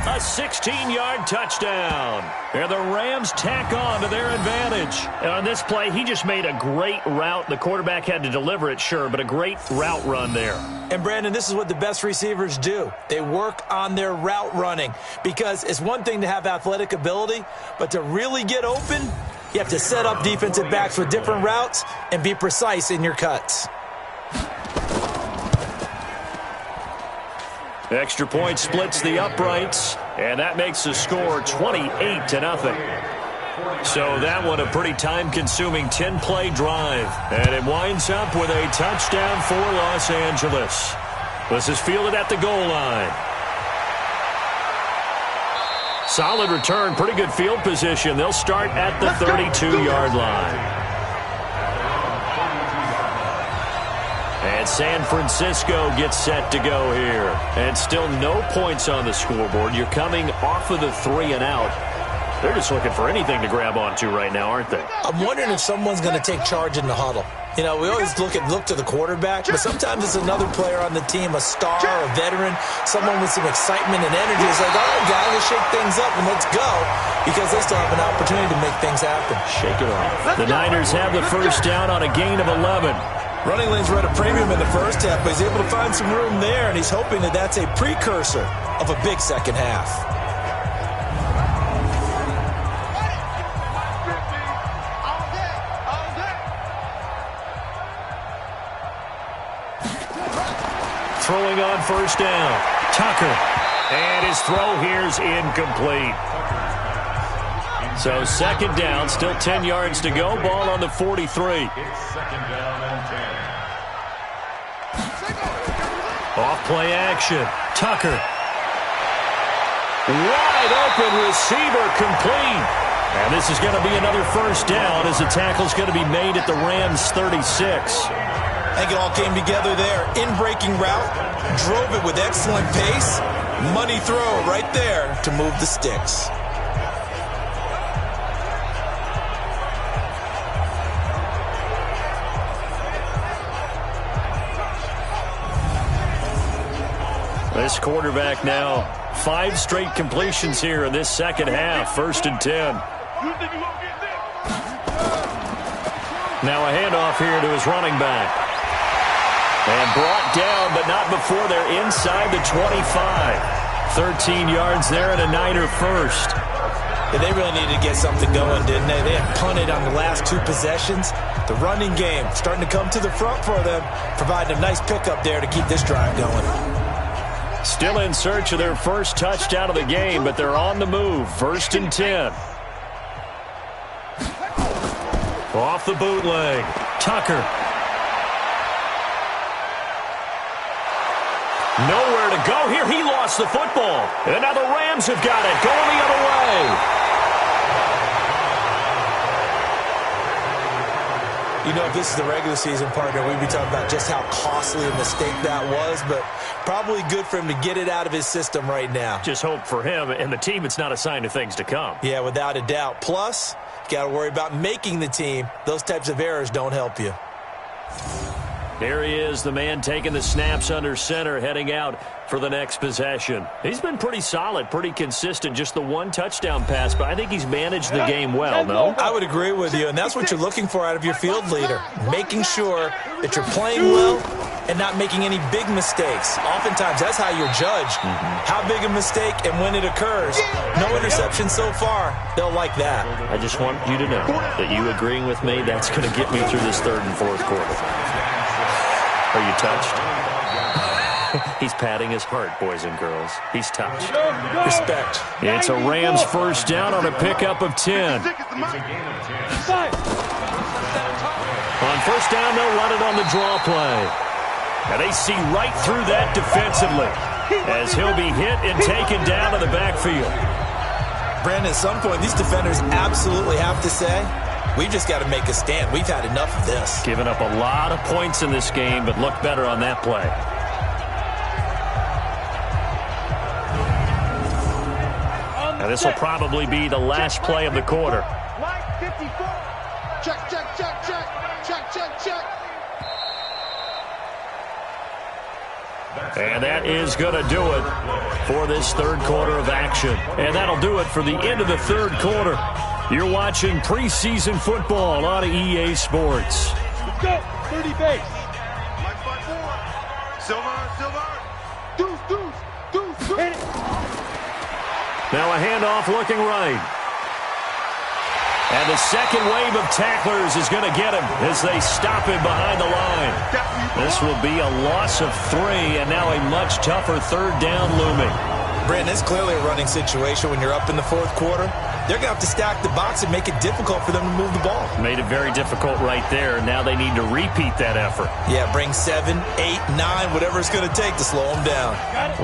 A 16-yard touchdown. And the Rams tack on to their advantage. And on this play, he just made a great route. The quarterback had to deliver it, sure, but a great route run there. And, Brandon, this is what the best receivers do. They work on their route running because it's one thing to have athletic ability, but to really get open, you have to set up defensive backs with different routes and be precise in your cuts. Extra point splits the uprights, and that makes the score 28-0. So that one a pretty time-consuming 10-play drive, and it winds up with a touchdown for Los Angeles. This is fielded at the goal line. Solid return, pretty good field position. They'll start at the 32-yard line. And San Francisco gets set to go here. And still no points on the scoreboard. You're coming off of the 3 and out. They're just looking for anything to grab onto right now, aren't they? I'm wondering if someone's going to take charge in the huddle. You know, we always look to the quarterback, but sometimes it's another player on the team, a star, a veteran, someone with some excitement and energy. It's like, all right, guys, let's shake things up and let's go, because they still have an opportunity to make things happen. Shake it off. The Niners have the first down on a gain of 11. Running lanes were at a premium in the first half, but he's able to find some room there, and he's hoping that that's a precursor of a big second half. Throwing on first down, Tucker. And his throw here's incomplete. So second down, still 10 yards to go. Ball on the 43. It's second down and 10. Off play action, Tucker. Wide open receiver complete. And this is going to be another first down as the tackle's going to be made at the Rams 36. I think it all came together there. In-breaking route, drove it with excellent pace. Money throw right there to move the sticks. This quarterback now, 5 straight completions here in this second half. 1st and 10. Now a handoff here to his running back. And brought down, but not before they're inside the 25. 13 yards there and a Niner first. Yeah, they really needed to get something going, didn't they? They had punted on the last 2 possessions. The running game starting to come to the front for them, providing a nice pickup there to keep this drive going. Still in search of their first touchdown of the game, but they're on the move. 1st and 10. Off the bootleg, Tucker. Nowhere to go here. He lost the football. And now the Rams have got it. Going the other way. You know, if this is the regular season, partner, we'd be talking about just how costly a mistake that was, but probably good for him to get it out of his system right now. Just hope for him and the team it's not a sign of things to come. Yeah, without a doubt. Plus, you got to worry about making the team. Those types of errors don't help you. Here he is, the man taking the snaps under center, heading out for the next possession. He's been pretty solid, pretty consistent, just the 1 touchdown pass, but I think he's managed the game well, no? I would agree with you, and that's what you're looking for out of your field leader, making sure that you're playing well and not making any big mistakes. Oftentimes, that's how you're judged. How big a mistake and when it occurs. No interception so far. They'll like that. I just want you to know that you agreeing with me, that's going to get me through this 3rd and 4th quarter. Are you touched? He's patting his heart, boys and girls. He's touched. Respect. It's a Rams first down on a pickup of 10. On first down, they'll run it on the draw play. Now they see right through that defensively as he'll be hit and taken down to the backfield. Brandon, at some point, these defenders absolutely have to say, we've just got to make a stand. We've had enough of this. Given up a lot of points in this game, but look better on that play. Now this will probably be the last play of the quarter. Line 54. Check, check, check, check. Check, check, check. And that is going to do it for this 3rd quarter of action. And that'll do it for the end of the 3rd quarter. You're watching preseason football on EA Sports. Let's go. 30 base. Line 5-4. Silver. Deuce. Now a handoff looking right. And the second wave of tacklers is going to get him as they stop him behind the line. This will be a loss of 3, and now a much tougher third down looming. Brandon, it's clearly a running situation when you're up in the fourth quarter. They're going to have to stack the box and make it difficult for them to move the ball. Made it very difficult right there. Now they need to repeat that effort. Yeah, bring 7, 8, 9, whatever it's going to take to slow them down.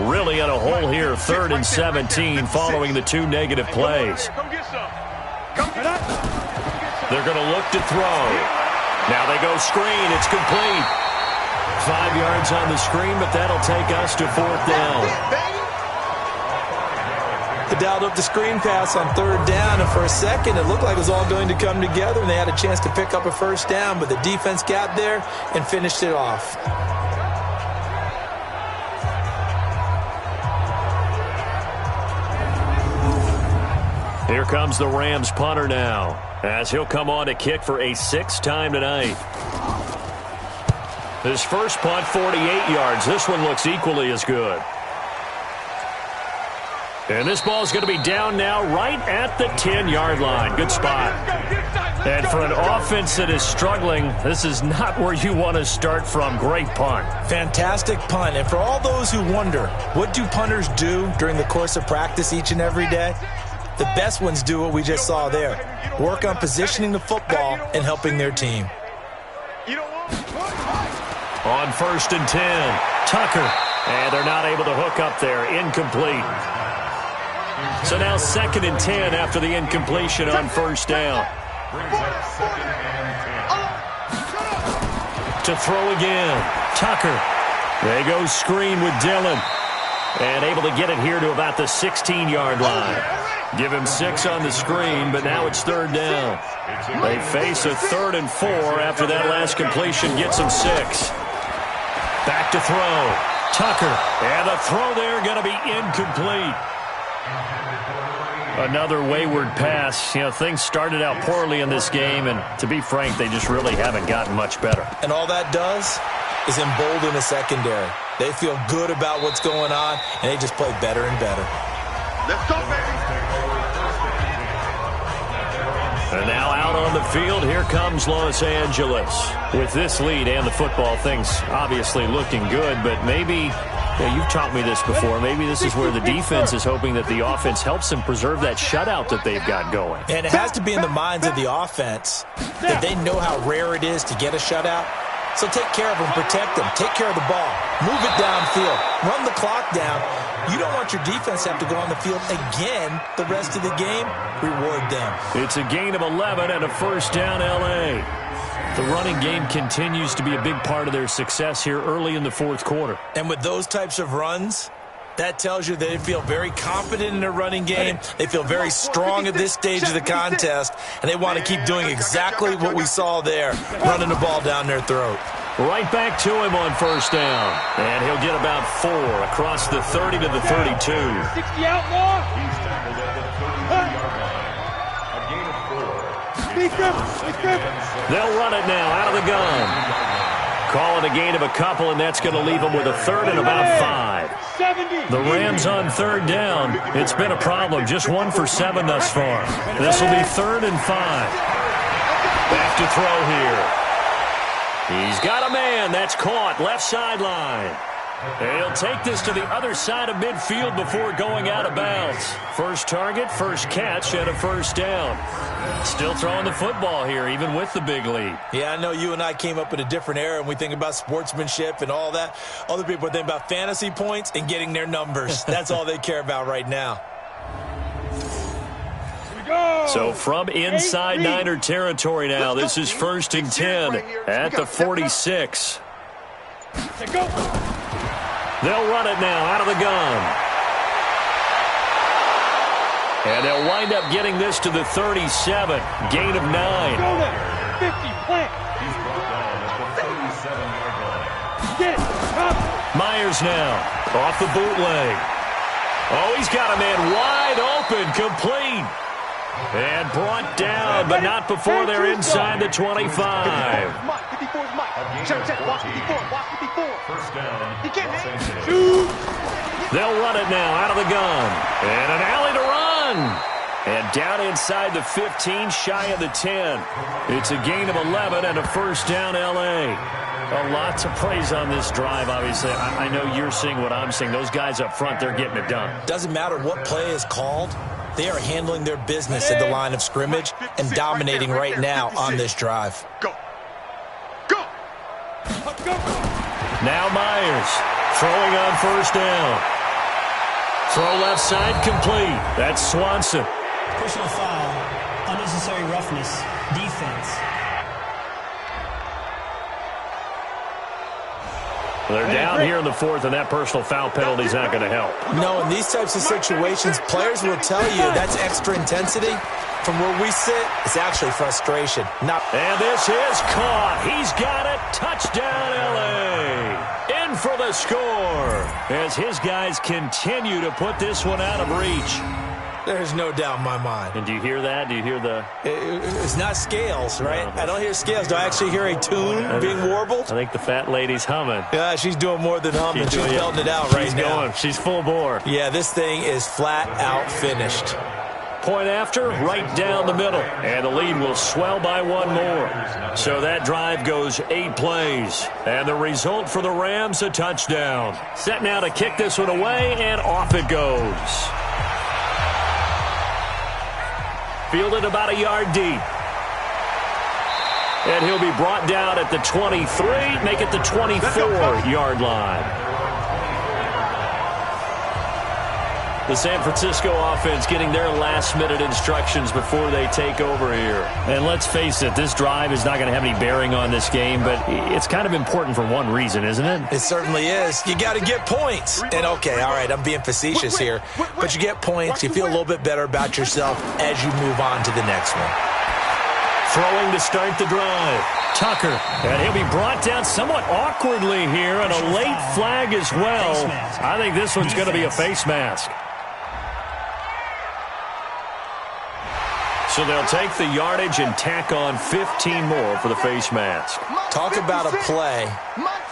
Really in a hole here, 3rd and 17 following the 2 negative plays. They're going to look to throw. Now they go screen. It's complete. 5 yards on the screen, but that'll take us to 4th down. They dialed up the screen pass on 3rd down, and for a second it looked like it was all going to come together, and they had a chance to pick up a 1st down, but the defense got there and finished it off. Here comes the Rams punter now, as he'll come on to kick for a 6th time tonight. His first punt, 48 yards. This one looks equally as good. And this ball is going to be down now right at the 10-yard line. Good spot. And for an offense that is struggling, this is not where you want to start from. Great punt. Fantastic punt. And for all those who wonder, what do punters do during the course of practice each and every day? The best ones do what we just saw there. Work on positioning the football and helping their team. On 1st and 10, Tucker. And they're not able to hook up there. Incomplete. So now 2nd and 10 after the incompletion on 1st down. To throw again. Tucker. They go screen with Dillon. And able to get it here to about the 16-yard line. Give him 6 on the screen, but now it's 3rd down. They face a 3rd and 4 after that last completion gets them 6. Back to throw. Tucker. And the throw there going to be incomplete. Another wayward pass. You know, things started out poorly in this game, and to be frank, they just really haven't gotten much better. And all that does is embolden the secondary. They feel good about what's going on, and they just play better and better. Let's go, baby. And now out on the field, here comes Los Angeles. With this lead and the football, things obviously looking good, but maybe, you've taught me this before, maybe this is where the defense is hoping that the offense helps them preserve that shutout that they've got going. And it has to be in the minds of the offense that they know how rare it is to get a shutout. So take care of them, protect them, take care of the ball, move it downfield, run the clock down. You don't want your defense to have to go on the field again the rest of the game. Reward them. It's a gain of 11 and a 1st down, L.A. The running game continues to be a big part of their success here early in the 4th quarter. And with those types of runs, that tells you they feel very confident in their running game. They feel very strong at this stage of the contest, and they want to keep doing exactly what we saw there, running the ball down their throat. Right back to him on 1st down. And he'll get about 4 across the 30 to the 32. 60 outlaw. They'll run it now out of the gun. Call it a gain of a couple, and that's going to leave them with a 3rd and about 5. The Rams on 3rd down. It's been a problem. Just 1 for 7 thus far. This will be 3rd and 5. Back to throw here. He's got a man. That's caught. Left sideline. He'll take this to the other side of midfield before going out of bounds. First target, first catch, and a 1st down. Still throwing the football here, even with the big lead. Yeah, I know you and I came up in a different era, and we think about sportsmanship and all that. Other people think about fantasy points and getting their numbers. That's all they care about right now. So from inside Niner territory now, this is 1st and 10 at the 46. They'll run it now out of the gun. And they'll wind up getting this to the 37. Gain of 9. Go there. 50, plant. He's brought down at the 37-yard line. Get it. Myers now off the bootleg. Oh, he's got a man wide open, complete. And brought down, but not before they're inside the 25. 54 is Mike. Check. Watch 54. Watch 54. First down. He can't They'll run it now out of the gun. And an alley to run. And down inside the 15, shy of the 10. It's a gain of 11 and a first down, L.A. A lot to praise on this drive, obviously. I know you're seeing what I'm seeing. Those guys up front, they're getting it done. Doesn't matter what play is called. They are handling their business at the line of scrimmage and dominating right now on this drive. Go. Go. Go. Now Myers throwing on first down. Throw left side complete. That's Swanson. Personal foul, unnecessary roughness, defense. They're down here in the fourth, and that personal foul penalty is not going to help. No, in these types of situations, players will tell you that's extra intensity. From where we sit, it's actually frustration. And this is caught. He's got it. Touchdown, L.A. In for the score as his guys continue to put this one out of reach. There's no doubt in my mind. And do you hear that? Do you hear the... It's not scales, right? I don't hear scales. Do I actually hear a tune being warbled? I think the fat lady's humming. Yeah, she's doing more than humming. She's belting it out right now. Going. She's full bore. Yeah, this thing is flat out finished. Point after, right down the middle. And the lead will swell by one more. So that drive goes 8 plays. And the result for the Rams, a touchdown. Set now to kick this one away, and off it goes. Fielded about a yard deep. And he'll be brought down at the 23, make it the 24-yard line. The San Francisco offense getting their last-minute instructions before they take over here. And let's face it, this drive is not going to have any bearing on this game, but it's kind of important for one reason, isn't it? It certainly is. You got to get points. And, okay, all right, I'm being facetious here, but you get points. You feel a little bit better about yourself as you move on to the next one. Throwing to start the drive. Tucker, and he'll be brought down somewhat awkwardly here, and a late flag as well. I think this one's going to be a face mask. So they'll take the yardage and tack on 15 more for the face mask. Talk about a play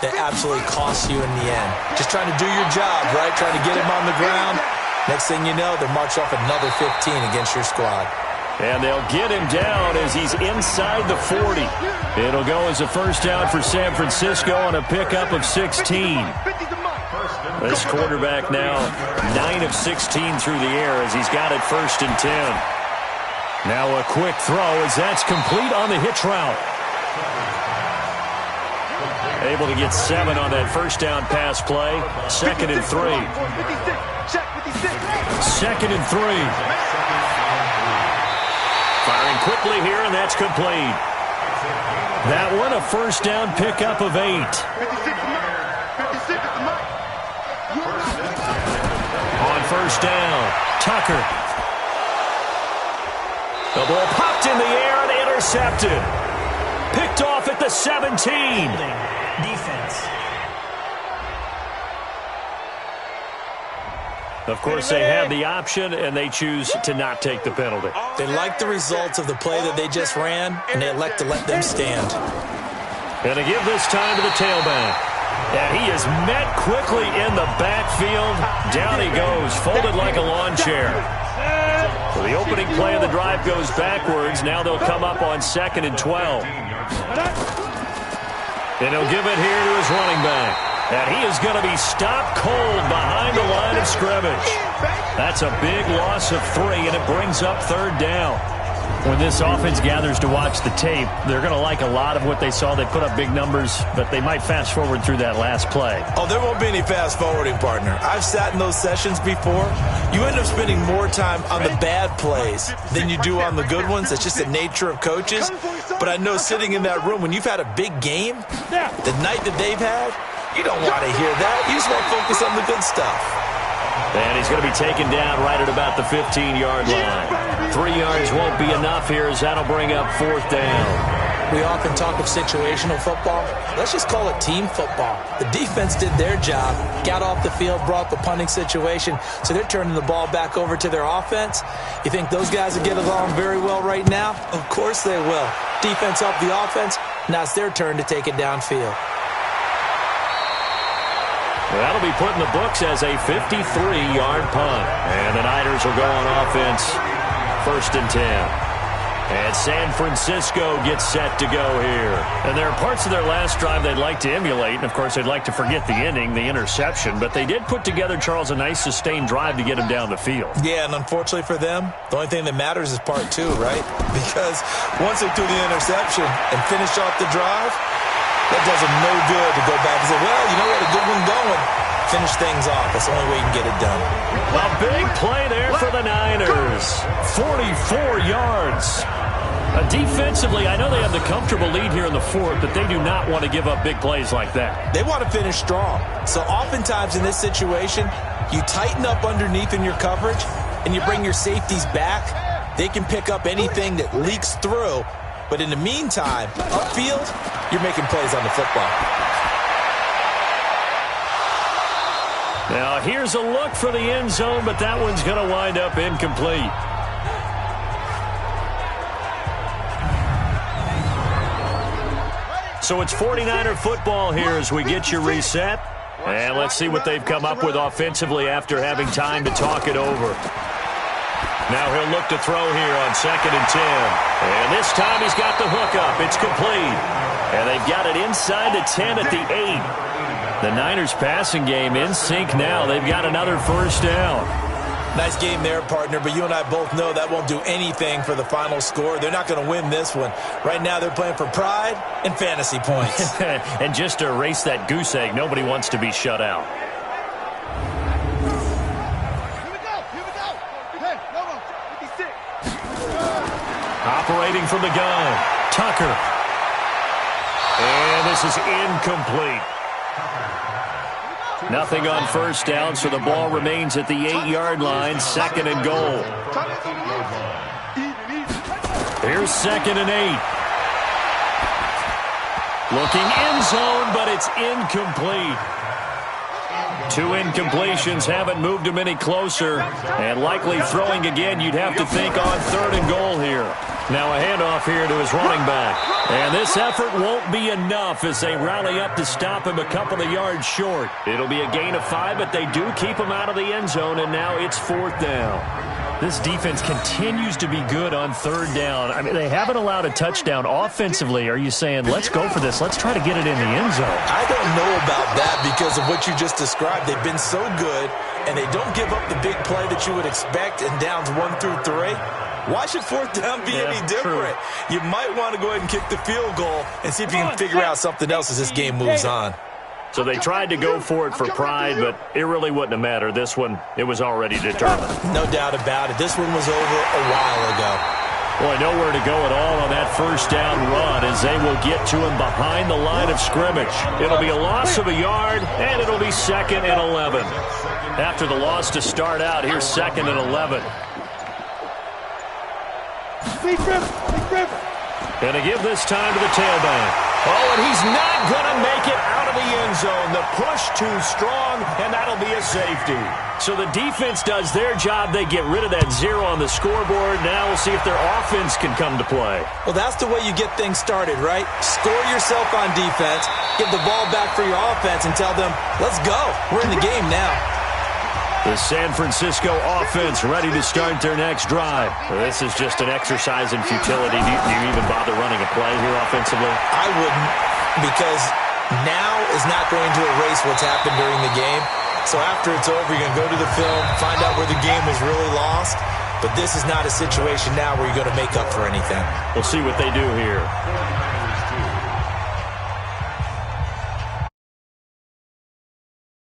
that absolutely costs you in the end. Just trying to do your job, right? Trying to get him on the ground. Next thing you know, they'll march off another 15 against your squad. And they'll get him down as he's inside the 40. It'll go as a first down for San Francisco on a pickup of 16. This quarterback now 9 of 16 through the air as he's got it 1st and 10. Now a quick throw as that's complete on the hitch route. Able to get 7 on that first down pass play. 2nd and 3. 2nd and 3. Firing quickly here, and that's complete. That one a first down pickup of 8. On first down, Tucker. The ball popped in the air and intercepted. Picked off at the 17. Defense. Of course, they have the option, and they choose to not take the penalty. They like the results of the play that they just ran, and they elect to let them stand. And to give this time to the tailback. And he is met quickly in the backfield. Down he goes, folded like a lawn chair. So the opening play of the drive goes backwards. Now they'll come up on 2nd and 12. And he'll give it here to his running back. And he is going to be stopped cold behind the line of scrimmage. That's a big loss of 3, and it brings up 3rd down. When this offense gathers to watch the tape, they're going to like a lot of what they saw. They put up big numbers, but they might fast forward through that last play. Oh, there won't be any fast forwarding, partner. I've sat in those sessions before. You end up spending more time on the bad plays than you do on the good ones. That's just the nature of coaches. But I know sitting in that room, when you've had a big game, the night that they've had, you don't want to hear that. You just want to focus on the good stuff. And he's going to be taken down right at about the 15-yard line. 3 yards won't be enough here as that'll bring up 4th down. We often talk of situational football. Let's just call it team football. The defense did their job, got off the field, brought the punting situation, so they're turning the ball back over to their offense. You think those guys will get along very well right now? Of course they will. Defense helped the offense. Now it's their turn to take it downfield. That'll be put in the books as a 53-yard punt. And the Niners will go on offense First and 10. And San Francisco gets set to go here. And there are parts of their last drive they'd like to emulate. And, of course, they'd like to forget the ending, the interception. But they did put together, Charles, a nice sustained drive to get him down the field. Yeah, and unfortunately for them, the only thing that matters is part 2, right? Because once they threw the interception and finished off the drive, that does them no good to go back and say, well, you know what, a good one going. Finish things off. That's the only way you can get it done. A big play there for the Niners. 44 yards. Defensively, I know they have the comfortable lead here in the fourth, but they do not want to give up big plays like that. They want to finish strong. So oftentimes in this situation, you tighten up underneath in your coverage, and you bring your safeties back. They can pick up anything that leaks through. But in the meantime, upfield, you're making plays on the football. Now, here's a look for the end zone, but that one's going to wind up incomplete. So it's 49er football here as we get you reset. And let's see what they've come up with offensively after having time to talk it over. Now he'll look to throw here on 2nd and 10. And this time he's got the hook up. It's complete. And they've got it inside the 10 at the 8. The Niners passing game in sync now. They've got another first down. Nice game there, partner, but you and I both know that won't do anything for the final score. They're not going to win this one. Right now they're playing for pride and fantasy points. And just to erase that goose egg, nobody wants to be shut out. Here we go. Hey, no, 56. Operating from the gun, Tucker. And this is incomplete. Nothing on first down, so the ball remains at the 8-yard line, 2nd and goal. Here's 2nd and 8. Looking end zone, but it's incomplete. 2 incompletions haven't moved him any closer, and likely throwing again, you'd have to think on 3rd and goal here. Now a handoff here to his running back. And this effort won't be enough as they rally up to stop him a couple of yards short. It'll be a gain of 5, but they do keep him out of the end zone, and now it's 4th down. This defense continues to be good on 3rd down. I mean, they haven't allowed a touchdown offensively. Are you saying, let's go for this, let's try to get it in the end zone? I don't know about that because of what you just described. They've been so good, and they don't give up the big play that you would expect in downs 1 through 3. Why should 4th down be any different? True. You might want to go ahead and kick the field goal and see if you can figure out something else as this game moves on. So they tried to go for it for pride, but it really wouldn't have mattered. This one, it was already determined. No doubt about it. This one was over a while ago. Boy, nowhere to go at all on that first down run as they will get to him behind the line of scrimmage. It'll be a loss of a yard, and it'll be 2nd and 11. After the loss to start out, here's 2nd and 11. Going to give this time to the tailback. Oh, and he's not going to make it out of the end zone. The push too strong, and that'll be a safety. So the defense does their job. They get rid of that 0 on the scoreboard. Now we'll see if their offense can come to play. Well, that's the way you get things started, right? Score yourself on defense, give the ball back for your offense, and tell them, let's go. We're in the game now. The San Francisco offense ready to start their next drive. This is just an exercise in futility. Do you even bother running a play here offensively? I wouldn't, because now is not going to erase what's happened during the game. So after it's over, you're going to go to the film, find out where the game was really lost. But this is not a situation now where you're going to make up for anything. We'll see what they do here.